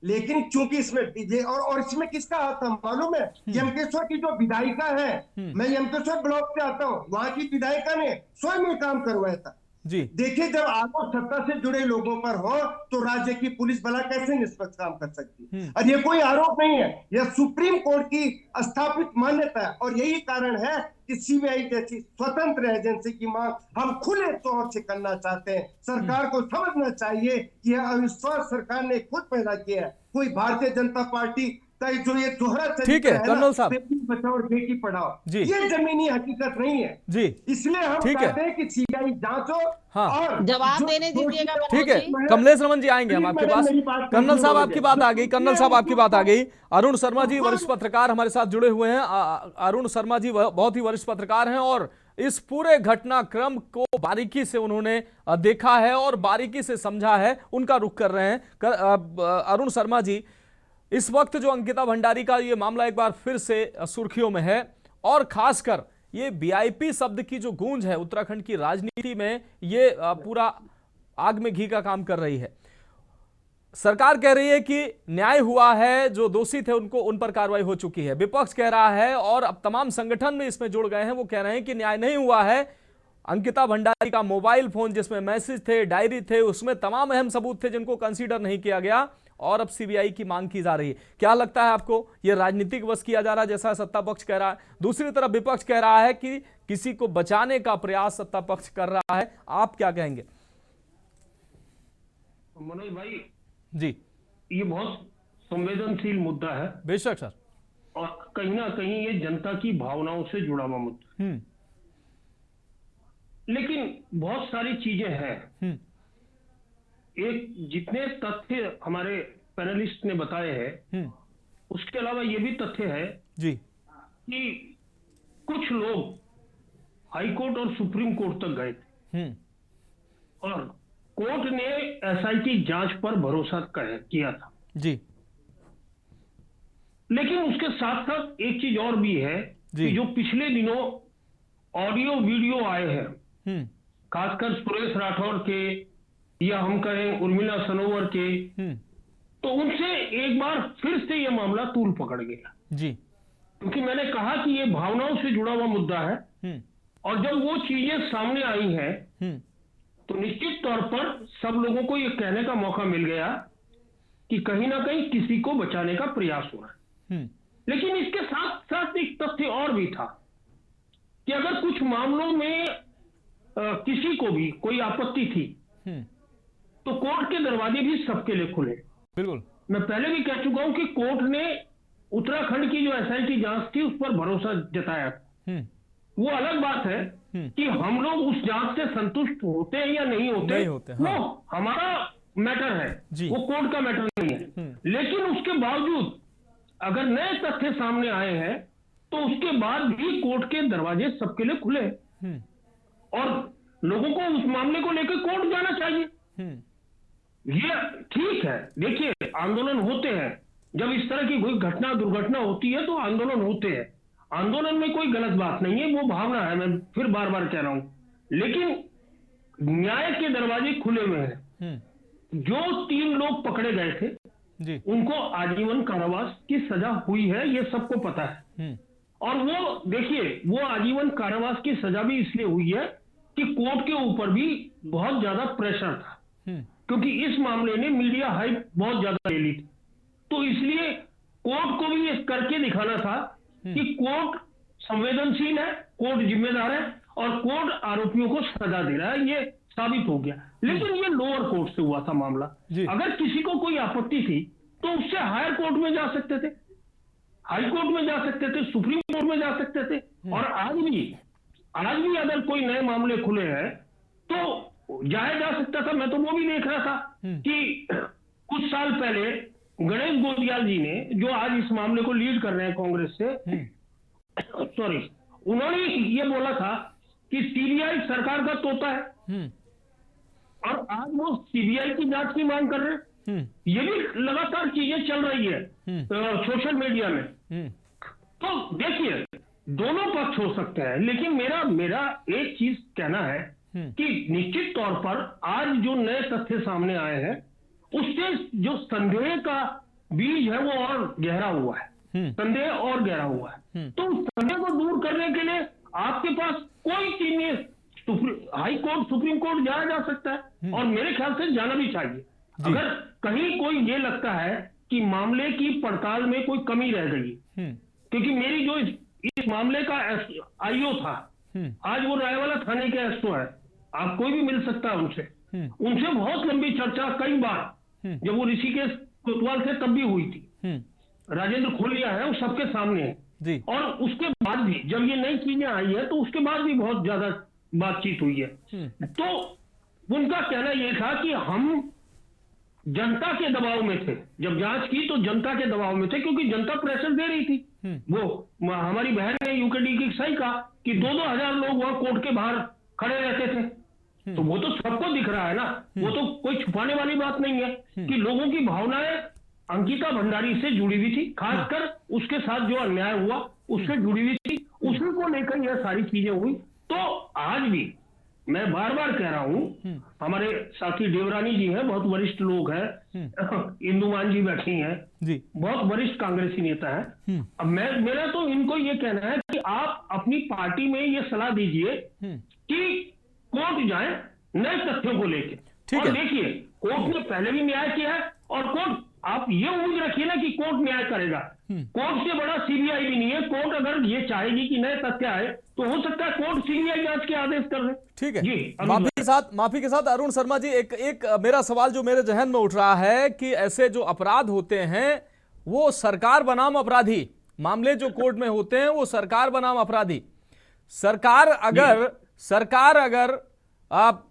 लेकिन चूंकि इसमें और इसमें किसका हाथ था मालूम है? यमकेश्वर की जो विधायिका है, मैं यमकेश्वर ब्लॉक से आता हूँ, वहां की विधायिका ने स्वयं में काम करवाया था। जी, देखिए, जब आरोप सत्ता से जुड़े लोगों पर हो तो राज्य की पुलिस भला कैसे निष्पक्ष काम कर सकती है? और ये कोई आरोप नहीं है, यह सुप्रीम कोर्ट की स्थापित मान्यता है। और यही कारण है कि सीबीआई जैसी स्वतंत्र एजेंसी की मांग हम खुले तौर से करना चाहते हैं। सरकार को समझना चाहिए कि यह अविश्वास सरकार ने खुद पैदा किया है। कोई भारतीय जनता पार्टी का जो ये दोहरा तरीका है कर्नल साहब, बेटी बचाओ और बेटी पढ़ाओ, ये जमीनी हकीकत नहीं है जी। इसलिए हम कहते हैं कि सीबीआई जांचो और जवाब देने दीजिएगा। ठीक है, कमलेश रमन जी आएंगे हम आपके पास। कर्नल साहब आपकी बात आ गई, कर्नल साहब आपकी बात आ गई। अरुण शर्मा जी वरिष्ठ पत्रकार हमारे साथ जुड़े हुए हैं। अरुण शर्मा जी बहुत ही वरिष्ठ पत्रकार हैं और इस पूरे घटनाक्रम को बारीकी से उन्होंने देखा है और बारीकी से समझा है, उनका रुख कर रहे हैं। अरुण शर्मा जी, इस वक्त जो अंकिता भंडारी का ये मामला एक बार फिर से सुर्खियों में है और खासकर ये वीआईपी शब्द की जो गूंज है उत्तराखंड की राजनीति में, ये पूरा आग में घी का काम कर रही है। सरकार कह रही है कि न्याय हुआ है, जो दोषी थे उन पर कार्रवाई हो चुकी है। विपक्ष कह रहा है और अब तमाम संगठन में इसमें जुड़ गए हैं, वो कह रहे हैं कि न्याय नहीं हुआ है। अंकिता भंडारी का मोबाइल फोन जिसमें मैसेज थे, डायरी थे, उसमें तमाम अहम सबूत थे जिनको कंसीडर नहीं किया गया और अब सीबीआई की मांग की जा रही है। क्या लगता है आपको, ये राजनीतिक वश किया जा रहा है जैसा सत्ता पक्ष कह रहा है, दूसरी तरफ विपक्ष कह रहा है कि किसी को बचाने का प्रयास सत्ता पक्ष कर रहा है, आप क्या कहेंगे? मनोज भाई जी, ये बहुत संवेदनशील मुद्दा है। बेशक सर, और कहीं ना कहीं ये जनता की भावनाओं से जुड़ा हुआ मुद्दा है। लेकिन बहुत सारी चीजें हैं। एक जितने तथ्य हमारे पैनलिस्ट ने बताए हैं, उसके अलावा ये भी तथ्य है जी कि कुछ लोग हाई कोर्ट और सुप्रीम कोर्ट तक गए थे और कोर्ट ने एसआईटी जांच पर भरोसा किया था जी। लेकिन उसके साथ साथ एक चीज और भी है कि जो पिछले दिनों ऑडियो वीडियो आए हैं, खासकर सुरेश राठौर के या हम कहें उर्मिला सनोवर के, तो उनसे एक बार फिर से यह मामला तूल पकड़ गया जी। क्योंकि मैंने कहा कि यह भावनाओं से जुड़ा हुआ मुद्दा है और जब वो चीजें सामने आई हैं तो निश्चित तौर पर सब लोगों को यह कहने का मौका मिल गया कि कहीं ना कहीं किसी को बचाने का प्रयास हो रहा है। लेकिन इसके साथ साथ एक तथ्य और भी था कि अगर कुछ मामलों में किसी को भी कोई आपत्ति थी तो कोर्ट के दरवाजे भी सबके लिए खुले। बिल्कुल, मैं पहले भी कह चुका हूं कि कोर्ट ने उत्तराखंड की जो एसआईटी जांच थी उस पर भरोसा जताया। वो अलग बात है कि हम लोग उस जांच से संतुष्ट होते हैं या नहीं होते, वो हमारा मैटर है, वो कोर्ट का मैटर नहीं है। लेकिन उसके बावजूद अगर नए तथ्य सामने आए हैं तो उसके बाद भी कोर्ट के दरवाजे सबके लिए खुले और लोगों को उस मामले को लेकर कोर्ट जाना चाहिए। ये ठीक है। देखिए, आंदोलन होते हैं, जब इस तरह की कोई घटना दुर्घटना होती है तो आंदोलन होते हैं, आंदोलन में कोई गलत बात नहीं है, वो भावना है, मैं फिर बार बार कह रहा हूं। लेकिन न्याय के दरवाजे खुले हुए हैं। जो 3 लोग पकड़े गए थे उनको आजीवन कारावास की सजा हुई है, ये सबको पता है। और वो देखिए, वो आजीवन कारावास की सजा भी इसलिए हुई है कि कोर्ट के ऊपर भी बहुत ज्यादा प्रेशर था, क्योंकि इस मामले ने मीडिया हाइप बहुत ज्यादा ले ली थी। तो इसलिए कोर्ट को भी ये करके दिखाना था कि कोर्ट संवेदनशील है, कोर्ट जिम्मेदार है और कोर्ट आरोपियों को सजा दे रहा है, ये साबित हो गया। लेकिन ये लोअर कोर्ट से हुआ था मामला। अगर किसी को कोई आपत्ति थी तो उससे हायर कोर्ट में जा सकते थे, हाई कोर्ट में जा सकते थे, सुप्रीम कोर्ट में जा सकते थे। और आज भी अगर कोई नए मामले खुले हैं तो जाया जा सकता था। मैं तो वो भी देख रहा था कि कुछ साल पहले गणेश गोदियाल जी ने, जो आज इस मामले को लीड कर रहे हैं कांग्रेस से, उन्होंने ये बोला था कि सीबीआई सरकार का तोता है और आज वो सीबीआई की जांच की मांग कर रहे हैं। ये भी लगातार चीजें चल रही है सोशल मीडिया में। तो देखिए, दोनों पक्ष हो सकते हैं, लेकिन मेरा एक चीज कहना है कि निश्चित तौर पर आज जो नए तथ्य सामने आए हैं उससे जो संदेह का बीज है वो और गहरा हुआ है, संदेह और गहरा हुआ है। तो उस संदेह को दूर करने के लिए आपके पास कोई चीज नहीं, हाई कोर्ट सुप्रीम कोर्ट जाया जा सकता है और मेरे ख्याल से जाना भी चाहिए। अगर कहीं कोई ये लगता है कि मामले की पड़ताल में कोई कमी रह गई, क्योंकि मेरी जो इस मामले का आईओ था, आज वो रायवाला थाने के एसओ है, आप कोई भी मिल सकता है उनसे बहुत लंबी चर्चा कई बार, जब वो ऋषिकेश कोतवाल से तब भी हुई थी, राजेंद्र खोलिया है, वो सबके सामने है। और उसके बाद भी जब ये नई चीजें आई है तो उसके बाद भी बहुत ज्यादा बातचीत हुई है। तो उनका कहना यह था कि हम जनता के दबाव में थे, जब जांच की तो जनता के दबाव में थे, क्योंकि जनता प्रेशर दे रही थी। वो हमारी बहन ने यूकेडी की सही कहा कि 2-2 हजार लोग वहां कोर्ट के बाहर खड़े रहते थे। तो वो तो सबको दिख रहा है ना, वो तो कोई छुपाने वाली बात नहीं है कि लोगों की भावनाएं अंकिता भंडारी से जुड़ी हुई थी, खासकर उसके साथ जो अन्याय हुआ उससे जुड़ी हुई थी, उसी को लेकर यह सारी चीजें हुई। तो आज भी मैं बार बार कह रहा हूं, हमारे साथी देवरानी जी हैं, बहुत वरिष्ठ लोग हैं, इंदुमान जी बैठी हैं, बहुत वरिष्ठ कांग्रेसी नेता हैं। अब मेरा तो इनको ये कहना है कि आप अपनी पार्टी में ये सलाह दीजिए कि कोर्ट जाए नए तथ्यों को लेकर। और देखिए, कोर्ट ने पहले भी न्याय किया है और कोर्ट आप ये उम्मीद रखिए ना कि कोर्ट न्याय करेगा। कोर्ट से बड़ा सीबीआई भी नहीं है। कोर्ट अगर ये चाहेगी कि नए तथ्य आए तो हो सकता है कोर्ट सीबीआई जांच के आदेश कर दे। ठीक है, माफी के साथ अरुण शर्मा जी, एक मेरा सवाल जो मेरे जहन में उठ रहा है कि ऐसे जो अपराध होते हैं वो सरकार बनाम अपराधी, मामले जो कोर्ट में होते हैं वो सरकार बनाम अपराधी। सरकार अगर आप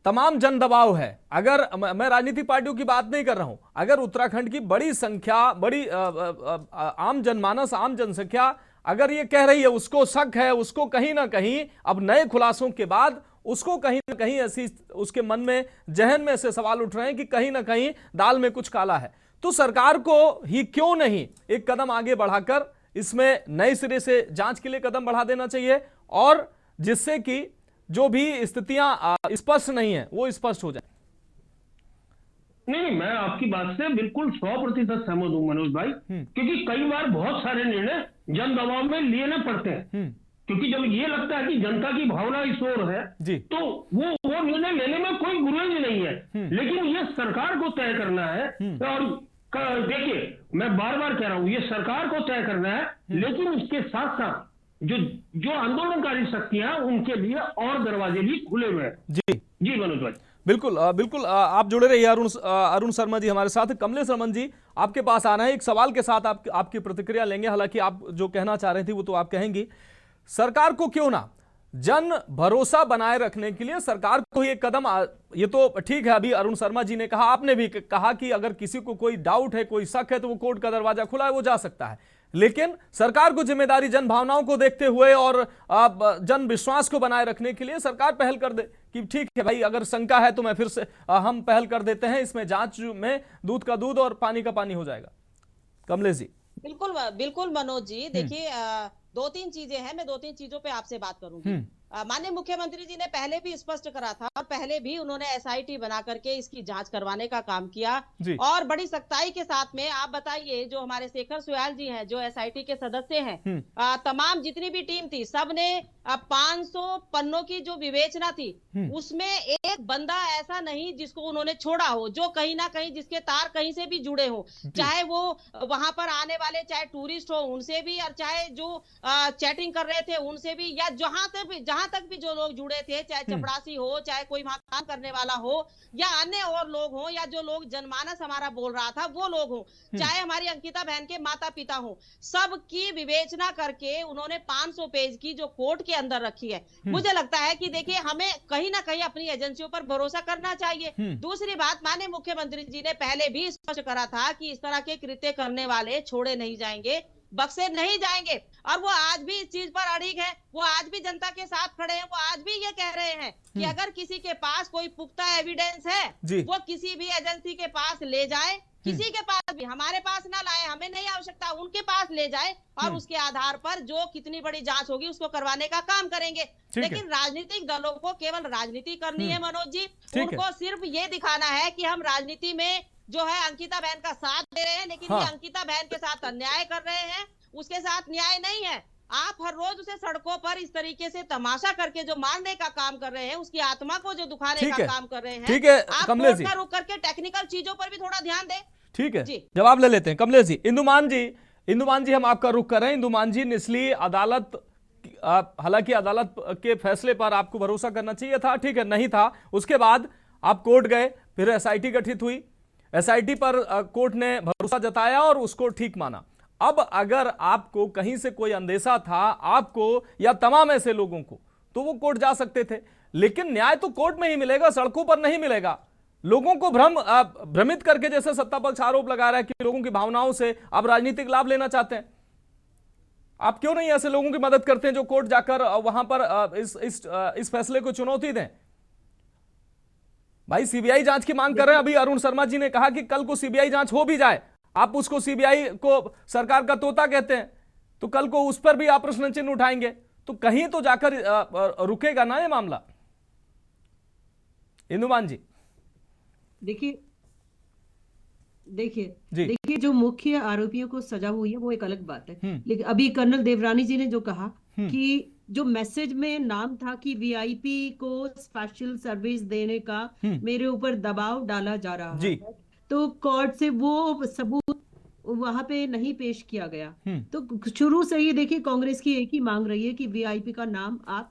तमाम जन दबाव है, अगर मैं राजनीतिक पार्टियों की बात नहीं कर रहा हूं, अगर उत्तराखंड की बड़ी संख्या, बड़ी आम जनमानस, आम जनसंख्या अगर ये कह रही है, उसको शक है, उसको कहीं ना कहीं अब नए खुलासों के बाद उसको कहीं ना कहीं ऐसी उसके मन में, जहन में ऐसे सवाल उठ रहे हैं कि कहीं ना कहीं दाल में कुछ काला है, तो सरकार को ही क्यों नहीं एक कदम आगे बढ़ाकर इसमें नए सिरे से जांच के लिए कदम बढ़ा देना चाहिए, और जिससे कि जो भी स्थितियां स्पष्ट नहीं है वो स्पष्ट हो जाए। नहीं, मैं आपकी बात से बिल्कुल 100% सहमत हूं मनोज भाई, क्योंकि कई बार बहुत सारे निर्णय जन दबाव में लेने पड़ते हैं, क्योंकि जब ये लगता है कि जनता की भावना इस ओर है तो वो निर्णय लेने में कोई गुरेज नहीं है, लेकिन ये सरकार को तय करना है। और देखिए, मैं बार बार कह रहा हूं, ये सरकार को तय करना है, लेकिन इसके साथ साथ जो आंदोलनकारी शक्तियां, उनके लिए और दरवाजे भी खुले हुए हैं। जी मनोज भाई, बिल्कुल आप जुड़े रहिए। अरुण शर्मा जी हमारे साथ। कमलेश रमन जी, आपके पास आना है, एक सवाल के साथ आपकी प्रतिक्रिया लेंगे। हालांकि आप जो कहना चाह रहे थे वो तो आप कहेंगी। सरकार को क्यों ना जन भरोसा बनाए रखने के लिए सरकार को ये कदम, ये तो ठीक है, अभी अरुण शर्मा जी ने कहा, आपने भी कहा कि अगर किसी को कोई डाउट है, कोई शक है, तो वो कोर्ट का दरवाजा खुला है, वो जा सकता है, लेकिन सरकार को जिम्मेदारी जन भावनाओं को देखते हुए और जन विश्वास को बनाए रखने के लिए सरकार पहल कर दे कि ठीक है भाई, अगर शंका है तो मैं फिर से हम पहल कर देते हैं, इसमें जांच में दूध का दूध और पानी का पानी हो जाएगा। कमलेश जी। बिल्कुल मनोज जी, देखिए 2-3 चीजें हैं, मैं 2-3 चीजों पे आपसे बात करूंगी। माननीय मुख्यमंत्री जी ने पहले भी स्पष्ट करा था, और पहले भी उन्होंने एसआईटी बना करके इसकी जांच करवाने का काम किया, और बड़ी सख्ताई के साथ में। आप बताइए, जो हमारे शेखर सुयाल जी हैं, जो एसआईटी के सदस्य हैं, तमाम जितनी भी टीम थी, सबने 500 पन्नों की जो विवेचना थी, उसमें एक बंदा ऐसा नहीं जिसको उन्होंने छोड़ा हो, जो कहीं ना कहीं जिसके तार कहीं से भी जुड़े हो, चाहे वो वहां पर आने वाले चाहे टूरिस्ट हो उनसे भी, और चाहे जो चैटिंग कर रहे थे उनसे भी, या जहां तक भी जो लोग जुड़े थे, चाहे चपरासी हो, चाहे कोई वहां काम करने वाला हो, या अन्य और लोग हो, या जो लोग जनमानस हमारा बोल रहा था वो लोग हो, चाहे हमारी अंकिता बहन के माता पिता हो, सबकी विवेचना करके उन्होंने 500 पेज की जो कोर्ट के अंदर रखी है। मुझे लगता है कि देखिए, हमें कहीं ना कहीं अपनी एजेंसियों पर भरोसा करना चाहिए। दूसरी बात, माननीय मुख्यमंत्री जी ने पहले भी स्पष्ट करा था कि इस तरह के कृत्य करने वाले छोड़े नहीं जाएंगे, बख्शे नहीं जाएंगे, और वो आज भी इस चीज पर अड़िग है। वो आज भी जनता के साथ खड़े हैं। वो आज भी ये कह रहे हैं कि अगर किसी के पास कोई पुख्ता एविडेंस है, वो किसी भी एजेंसी के पास ले जाए, किसी के पास भी, हमारे पास ना लाए, हमें नहीं आवश्यकता, उनके पास ले जाए, और उसके आधार पर जो कितनी बड़ी जांच होगी उसको करवाने का काम करेंगे। लेकिन राजनीतिक दलों को केवल राजनीति करनी है मनोज जी, उनको सिर्फ ये दिखाना है कि हम राजनीति में जो है अंकिता बहन का साथ दे रहे हैं, लेकिन ये अंकिता बहन के साथ अन्याय कर रहे हैं, उसके साथ न्याय नहीं है। आप हर रोज उसे सड़कों पर इस तरीके से तमाशा करके जो मारने का काम कर रहे हैं, उसकी आत्मा को जो दुखाने का काम कर रहे हैं, ठीक है, आप कमलेश जी रुक करके टेक्निकल चीजों पर भी थोड़ा ध्यान दें। ठीक है, जवाब ले लेते हैं कमलेश जी। इंदुमान जी हम आपका रुख कर रहे हैं। इंदुमान जी, निचली अदालत, हालांकि अदालत के फैसले पर आपको भरोसा करना चाहिए था, ठीक है, नहीं था, उसके बाद आप कोर्ट गए, फिर एसआईटी गठित हुई, एसआईटी पर कोर्ट ने भरोसा जताया और उसको ठीक माना। अब अगर आपको कहीं से कोई अंदेशा था आपको या तमाम ऐसे लोगों को, तो वो कोर्ट जा सकते थे, लेकिन न्याय तो कोर्ट में ही मिलेगा, सड़कों पर नहीं मिलेगा। लोगों को भ्रमित करके, जैसे सत्ता पक्ष आरोप लगा रहा है कि लोगों की भावनाओं से आप राजनीतिक लाभ लेना चाहते हैं, आप क्यों नहीं ऐसे लोगों की मदद करते हैं जो कोर्ट जाकर वहां पर इस फैसले को चुनौती दें? भाई, सीबीआई जांच की मांग कर रहे हैं। अभी अरुण शर्मा जी ने कहा कि कल को सीबीआई जांच हो भी जाए, आप उसको सीबीआई को सरकार का तोता कहते हैं, तो कल को उस पर भी आप प्रश्न चिन्ह उठाएंगे, तो कहीं तो जाकर रुकेगा ना ये मामला। इंदुमान जी, देखिए जो मुख्य आरोपियों को सजा हुई है वो एक अलग बात है, लेकिन अभी कर्नल देवरानी जी ने जो कहा कि जो मैसेज में नाम था कि वीआईपी को स्पेशल सर्विस देने का मेरे ऊपर दबाव डाला जा रहा है, तो कोर्ट से वो सबूत वहां पे नहीं पेश किया गया। तो शुरू से ही देखिए कांग्रेस की एक ही मांग रही है कि वीआईपी का नाम आप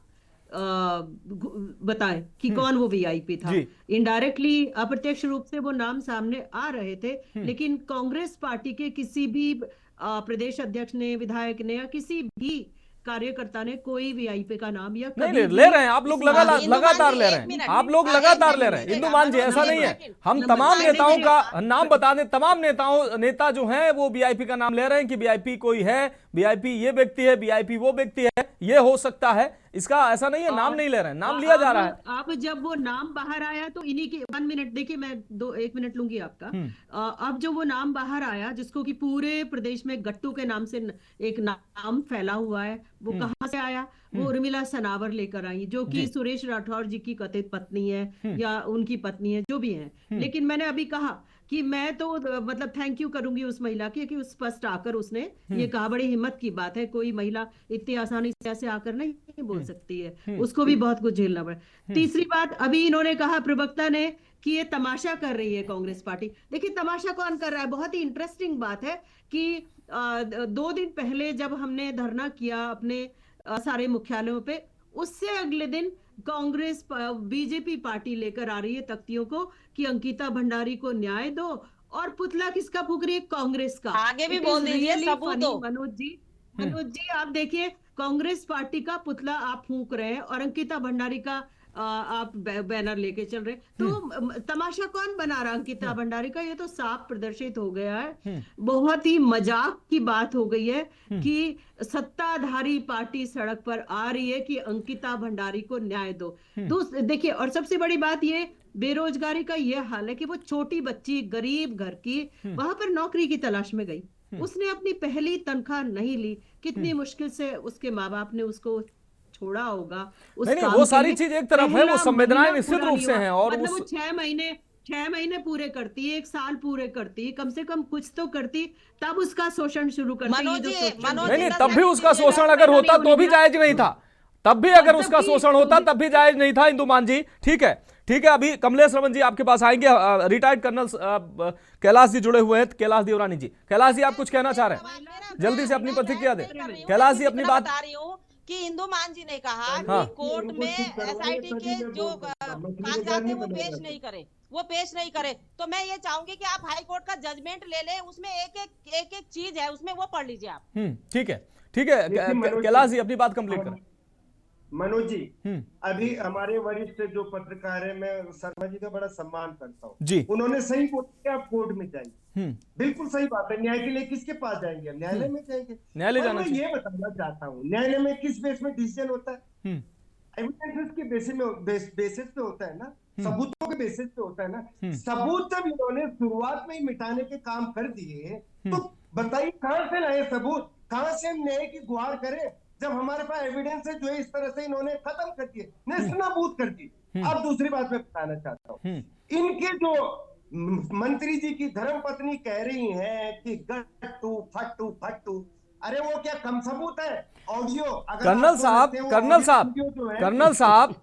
बताएं कि कौन वो वीआईपी था। इनडायरेक्टली, अप्रत्यक्ष रूप से वो नाम सामने आ रहे थे, लेकिन कांग्रेस पार्टी के किसी भी प्रदेश अध्यक्ष ने, विधायक ने या किसी भी कार्यकर्ता ने कोई वीआईपी का नाम या नहीं ले रहे हैं। आप लोग लगातार ले रहे हैं, आप लोग लगातार ले रहे हैं। इंदु मान जी, ऐसा नहीं है। हम तमाम नेताओं का नाम बता दें, तमाम नेता जो हैं वो वीआईपी का नाम ले रहे हैं कि वीआईपी कोई है, वीआईपी ये व्यक्ति है, वीआईपी वो व्यक्ति है, ये हो सकता है। इसका ऐसा नहीं है, नाम नहीं ले रहे हैं, नाम लिया जा रहा है। अब जब वो नाम बाहर आया तो इन्हीं के 1 मिनट देखिए, मैं 1 मिनट लूंगी आपका। अब जो वो नाम बाहर आया, जिसको कि पूरे प्रदेश में गट्टू के नाम से एक नाम फैला हुआ है, वो कहाँ से आया? वो उर्मिला सनावर लेकर आई, जो कि सुरेश राठौर जी की कथित पत्नी है या उनकी पत्नी है, जो भी है। लेकिन मैंने अभी कहा कि मैं तो मतलब थैंक यू करूंगी उस महिला की कि उस स्पष्ट आकर उसने ये कहा। बड़ी हिम्मत की बात है, कोई महिला इतनी आसानी से ऐसे आकर नहीं बोल सकती है, उसको भी बहुत कुछ झेलना पड़ा। तीसरी बात, अभी इन्होंने कहा प्रवक्ता ने कि ये तमाशा कर रही है कांग्रेस पार्टी। देखिए तमाशा कौन कर रहा है? बहुत ही इंटरेस्टिंग बात है कि 2 दिन पहले जब हमने धरना किया अपने सारे मुख्यालयों पे, उससे अगले दिन कांग्रेस बीजेपी पार्टी लेकर आ रही है तख्तियों को कि अंकिता भंडारी को न्याय दो, और पुतला किसका फूक रही है? कांग्रेस का। आगे भी बोल दीजिए सबूत दो। मनोज जी आप देखिए, कांग्रेस पार्टी का पुतला आप फूक रहे हैं और अंकिता भंडारी का आप बैनर लेके चल रहे। तो तमाशा कौन बना रहा? अंकिता भंडारी का। ये तो साफ प्रदर्शित हो गया है। बहुत ही मजाक की बात हो गई है कि सत्ताधारी पार्टी सड़क पर आ रही है कि अंकिता भंडारी को न्याय दो। देखिए, और सबसे बड़ी बात ये बेरोजगारी का ये हाल है कि वो छोटी बच्ची गरीब घर की वहां पर नौकरी की तलाश में गई, उसने अपनी पहली तनख्वाह नहीं ली, कितनी मुश्किल से उसके माँ बाप ने उसको छोड़ा होगा। नहीं, वो सारी चीज एक तरफ है, वो संवेदनाएं निश्चित रूप से हैं। और मतलब वो 6 महीने पूरे करती है, 1 साल पूरे करती है, कम से कम कुछ तो करती, तब उसका शोषण शुरू करती है। नहीं, तब भी उसका शोषण अगर होता तो भी जायज नहीं था। तब भी अगर उसका शोषण होता तब भी जायज नहीं था। इंदुमान जी ठीक है, ठीक है। अभी कमलेश रमन जी आपके पास आएंगे। रिटायर्ड कर्नल कैलाश जी जुड़े हुए हैं। कैलाश देवरानी जी, कैलाश जी आप कुछ कहना चाह रहे हैं? जल्दी से अपनी प्रतिक्रिया दें। कैलाश जी अपनी बात। कि इंदुमान जी ने कहा कि कोर्ट में एसआईटी के जो कागजात है वो पेश नहीं करे, तो मैं ये चाहूंगी कि आप हाई कोर्ट का जजमेंट ले लें, उसमें एक एक चीज है, उसमें वो पढ़ लीजिए आप। ठीक है, ठीक है। कैलाश जी अपनी बात कंप्लीट करें। मनोज जी, अभी हमारे वरिष्ठ जो पत्रकार है, मैं शर्मा जी का बड़ा सम्मान करता हूँ जी, उन्होंने सही बोला, आप कोर्ट में जाइए। बिल्कुल सही बात है। न्याय के लिए किसके पास जाएंगे? न्यायालय में जाएंगे। न्यायालय जाना चाहिए। मैं ये बताना चाहता हूँ, न्यायालय में किस बेस में डिसीजन होता है? एविडेंसेस के बेसिस पे होता है ना, सबूतों के बेसिस पे होता है ना। सबूत जब इन्होंने शुरुआत में ही मिटाने के काम कर दिए, तो बताइए कहां से लाए सबूत? कहां से हम न्याय की गुहार करें जब हमारे पास एविडेंस है जो है इस तरह से इन्होंने खत्म कर दिए, नेस्तनाबूद कर दी। अब दूसरी बात मैं बताना चाहता हूँ, इनके जो मंत्री जी की धर्मपत्नी कह रही हैं कि गट्टू फट्टू, अरे वो क्या कम सबूत है? ऑडियो कर्नल साहब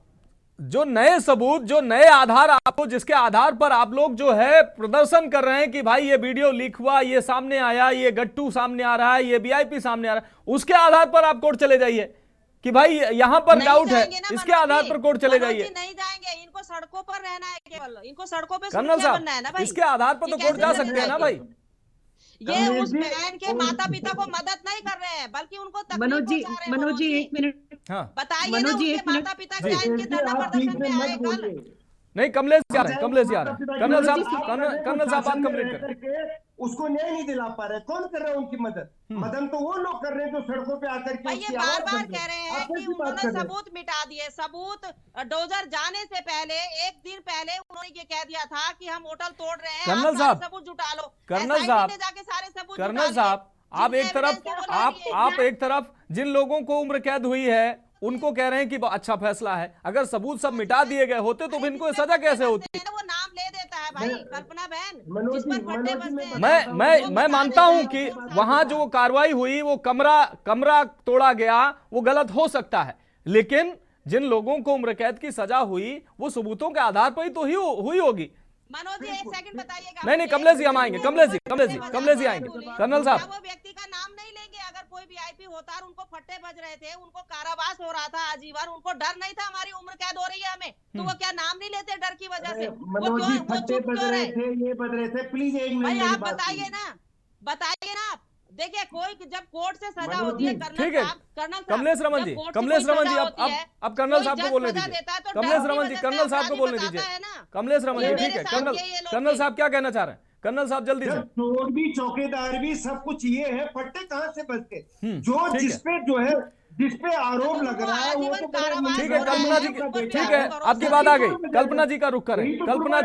जो नए सबूत, जो नए आधार आपको, जिसके आधार पर आप लोग जो है प्रदर्शन कर रहे हैं कि भाई ये वीडियो लीक हुआ, ये सामने आया, ये गट्टू सामने आ रहा है, ये वीआईपी सामने आ रहा है, उसके आधार पर आप कोर्ट चले जाइए कि भाई यहां पर डाउट है, इसके आधार पर कोर्ट चले जाइए। नहीं जाएंगे, इनको सड़कों पर रहना है, केवल इनको सड़कों पे कर्नल साहब इसके आधार पर तो कोर्ट जा सकते हैं ना भाई। ये उस बहन के माता पिता को मदद नहीं कर रहे हैं, बल्कि उनको तकलीफ पहुंचा रहे हैं। मनोज जी 1 मिनट बताइए ना, उनके माता पिता क्या इनके धरना प्रदर्शन में आए कल? नहीं, कमलेश जी आ रहे हैं, कर्नल साहब बात कंप्लीट करें। उसको न्याय नहीं दिला पा रहे, कौन कर रहा है उनकी मदद? मदद तो वो लोग कर रहे हैं जो सड़कों पे आकर के ये बार-बार कह रहे हैं कि उन्होंने सबूत मिटा दिए। सबूत डोजर जाने से पहले 1 दिन पहले उन्होंने ये कह दिया था कि हम होटल तोड़ रहे हैं, कर्नल साहब सबूत जुटा लो। कर्नल साहब आप एक तरफ जिन लोगों को उम्र कैद हुई है उनको कह रहे हैं कि अच्छा फैसला है, अगर सबूत सब मिटा दिए गए होते तो इनको सजा कैसे होती? वो नाम ले देता है भाई, कल्पना बहन। मैं मानता हूं कि वहां जो कार्रवाई हुई वो कमरा तोड़ा गया, वो गलत हो सकता है, लेकिन जिन लोगों को उम्र कैद की सजा हुई वो सबूतों के आधार पर ही तो हुई होगी। मनोज जी एक सेकंड बताइएगा। नहीं कमलेश जी हम आएंगे, कमलेश जी आएंगे। कर्नल साहब वो व्यक्ति का नाम नहीं लेंगे। अगर कोई वीआईपी होता और उनको फट्टे बज रहे थे, उनको कारावास हो रहा था आजीवन, उनको डर नहीं था हमारी उम्र कैद हो रही है हमें, तो वो क्या नाम नहीं लेते डर की वजह से? वो चुप क्यों रहे? ये बज रहे थे, प्लीज एक मिनट भाई आप बताइए ना आप। देखिए कोई जब कोर्ट से सजा होती है, ठीक है कमलेश रमन जी, अब कर्नल साहब को बोलने दीजिए। कमलेश रमन जी, कर्नल साहब को बोलने दीजिए। कमलेश रमन जी ठीक है, कर्नल साहब क्या कहना चाह रहे हैं? कर्नल साहब जल्दी से। चोर भी चौकीदार भी सब कुछ ये है, फट्टे कहाँ से बचते जो जिसपे आरोप लग रहा है वो तो ठीक है। कल्पना जी ठीक है, आपकी बात आ गई। कल्पना जी का रुख करें, कल्पना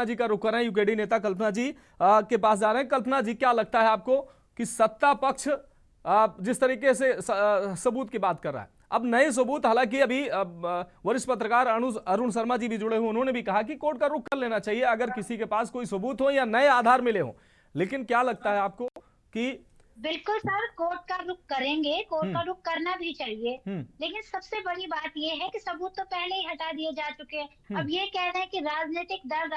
जी का रुख करें। यूकेडी नेता कल्पना जी के पास जा रहे हैं। कल्पना जी क्या लगता है आपको कि सत्ता पक्ष जिस तरीके से सबूत की बात कर रहा है, अब नए सबूत, हालांकि अभी वरिष्ठ पत्रकार अरुण शर्मा जी भी जुड़े हुए, उन्होंने भी कहा कि कोर्ट का रुख कर लेना चाहिए अगर किसी के पास कोई सबूत हो या नए आधार मिले हो, लेकिन क्या लगता है आपको कि? बिल्कुल सर, कोर्ट का रुख करेंगे, कोर्ट का रुख करना भी चाहिए, लेकिन सबसे बड़ी बात यह है कि सबूत तो पहले ही हटा दिए जा चुके हैं। अब ये कह रहे हैं कि राजनीतिक दल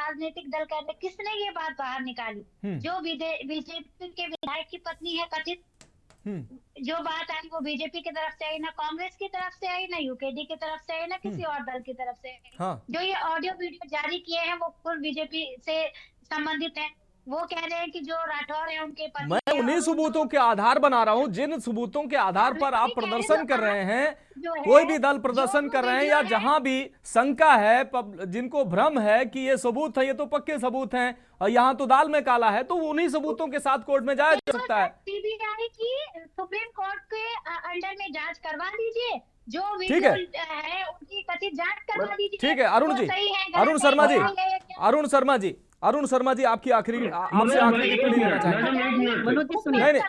कहते हैं, किसने ये बात बाहर निकाली? जो बीजेपी के विधायक की पत्नी है कथित, जो बात आई वो बीजेपी की तरफ से आई, ना कांग्रेस की तरफ से आई, ना यूकेडी की तरफ से आई, ना किसी और दल की तरफ से आई। हाँ। जो ये ऑडियो वीडियो जारी किए हैं वो खुद बीजेपी से संबंधित है। वो कह रहे हैं कि जो राठौर है उनके पति, मैं उन्हीं सबूतों के आधार बना रहा हूं जिन सबूतों के आधार पर आप प्रदर्शन कर रहे हैं, कोई भी दल प्रदर्शन कर रहे हैं या जहां भी शंका है, जिनको भ्रम है कि ये सबूत है, ये तो पक्के सबूत हैं और यहाँ तो दाल में काला है, तो उन्हीं सबूतों के साथ कोर्ट में जाया जा सकता है। सीबीआई की सुप्रीम कोर्ट के अंडर में जांच करवा दीजिए, जो ठीक है उनकी कथित जांच करवा दीजिए। ठीक है अरुण जी, अरुण शर्मा जी आपसे आखिरी टिप्पणी लेना चाहेंगे? नहीं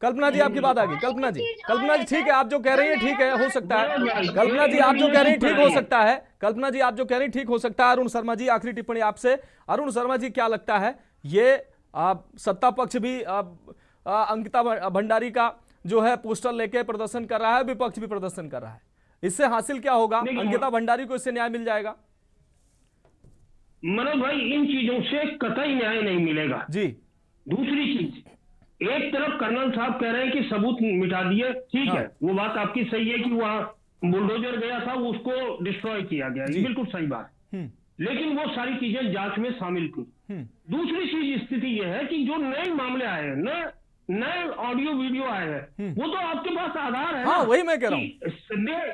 कल्पना जी आपकी बात आ गई। कल्पना जी ठीक है, आप जो कह रही है ठीक है, हो सकता है। कल्पना जी आप जो कह रही है ठीक हो सकता है। कल्पना जी आप जो कह रही ठीक हो सकता है। अरुण शर्मा जी आखिरी टिप्पणी आपसे। अरुण शर्मा जी क्या लगता है, ये सत्ता पक्ष भी अंकिता भंडारी का जो है पोस्टर लेके प्रदर्शन कर रहा है, विपक्ष भी प्रदर्शन कर रहा है, इससे हासिल क्या होगा? अंकिता भंडारी को इससे न्याय मिल जाएगा? मनोज भाई इन चीजों से कतई न्याय नहीं मिलेगा जी। दूसरी चीज, एक तरफ कर्नल साहब कह रहे हैं कि सबूत मिटा दिए, ठीक है, वो बात आपकी सही है कि वहां बुलडोजर गया था, उसको डिस्ट्रॉय किया गया, बिल्कुल सही बात, लेकिन वो सारी चीजें जांच में शामिल थी। दूसरी चीज स्थिति यह है कि जो नए मामले आए हैं, नए ऑडियो वीडियो आए हैं, वो तो आपके पास आधार है। हाँ, वही मैं कह रहा हूँ।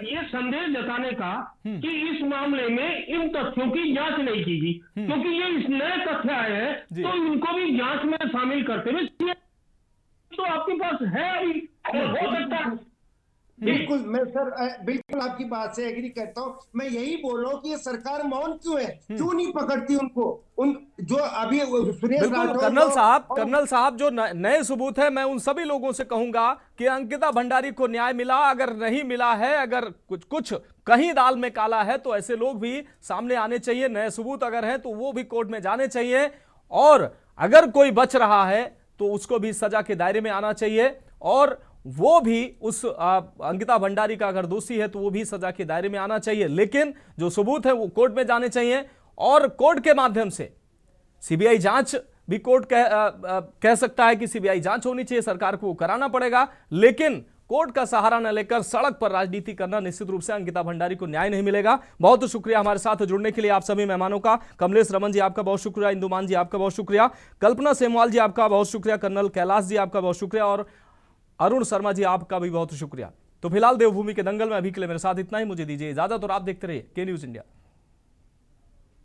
ये संदेह जताने का कि इस मामले में इन तथ्यों की जांच नहीं की गई, क्योंकि ये इस नए तथ्य आए हैं तो इनको भी जांच में शामिल करते हुए तो आपके पास है, हो सकता है। बिल्कुल मैं सर बिल्कुल आपकी बात से एग्री करता हूँ। मैं यही बोल रहा हूँ कि ये सरकार मौन क्यों है, क्यों नहीं पकड़ती उनको, उन जो अभी सुरेश राठौर। कर्नल साहब जो नए सबूत है, मैं उन सभी लोगों से कहूंगा कि अंकिता भंडारी को न्याय मिला, अगर नहीं मिला है, अगर कुछ कहीं दाल में काला है, तो ऐसे लोग भी सामने आने चाहिए। नए सबूत अगर हैं तो वो भी कोर्ट में जाने चाहिए, और अगर कोई बच रहा है तो उसको भी सजा के दायरे में आना चाहिए, और वो भी उस अंकिता भंडारी का अगर दोषी है तो वो भी सजा के दायरे में आना चाहिए। लेकिन जो सबूत है वो कोर्ट में जाने चाहिए, और कोर्ट के माध्यम से सीबीआई जांच भी कोर्ट कह सकता है कि सीबीआई जांच होनी चाहिए, सरकार को कराना पड़ेगा, लेकिन कोर्ट का सहारा न लेकर सड़क पर राजनीति करना निश्चित रूप से अंकिता भंडारी को न्याय नहीं मिलेगा। बहुत शुक्रिया हमारे साथ जुड़ने के लिए आप सभी मेहमानों का। कमलेश रमन जी आपका बहुत शुक्रिया, इंदुमान जी आपका बहुत शुक्रिया, कल्पना सेमवाल जी आपका बहुत शुक्रिया, कर्नल कैलाश जी आपका बहुत शुक्रिया, और अरुण शर्मा जी आपका भी बहुत शुक्रिया। तो फिलहाल देवभूमि के दंगल में अभी के लिए मेरे साथ इतना ही, मुझे दीजिए इजाजत और आप देखते रहिए के न्यूज़ इंडिया।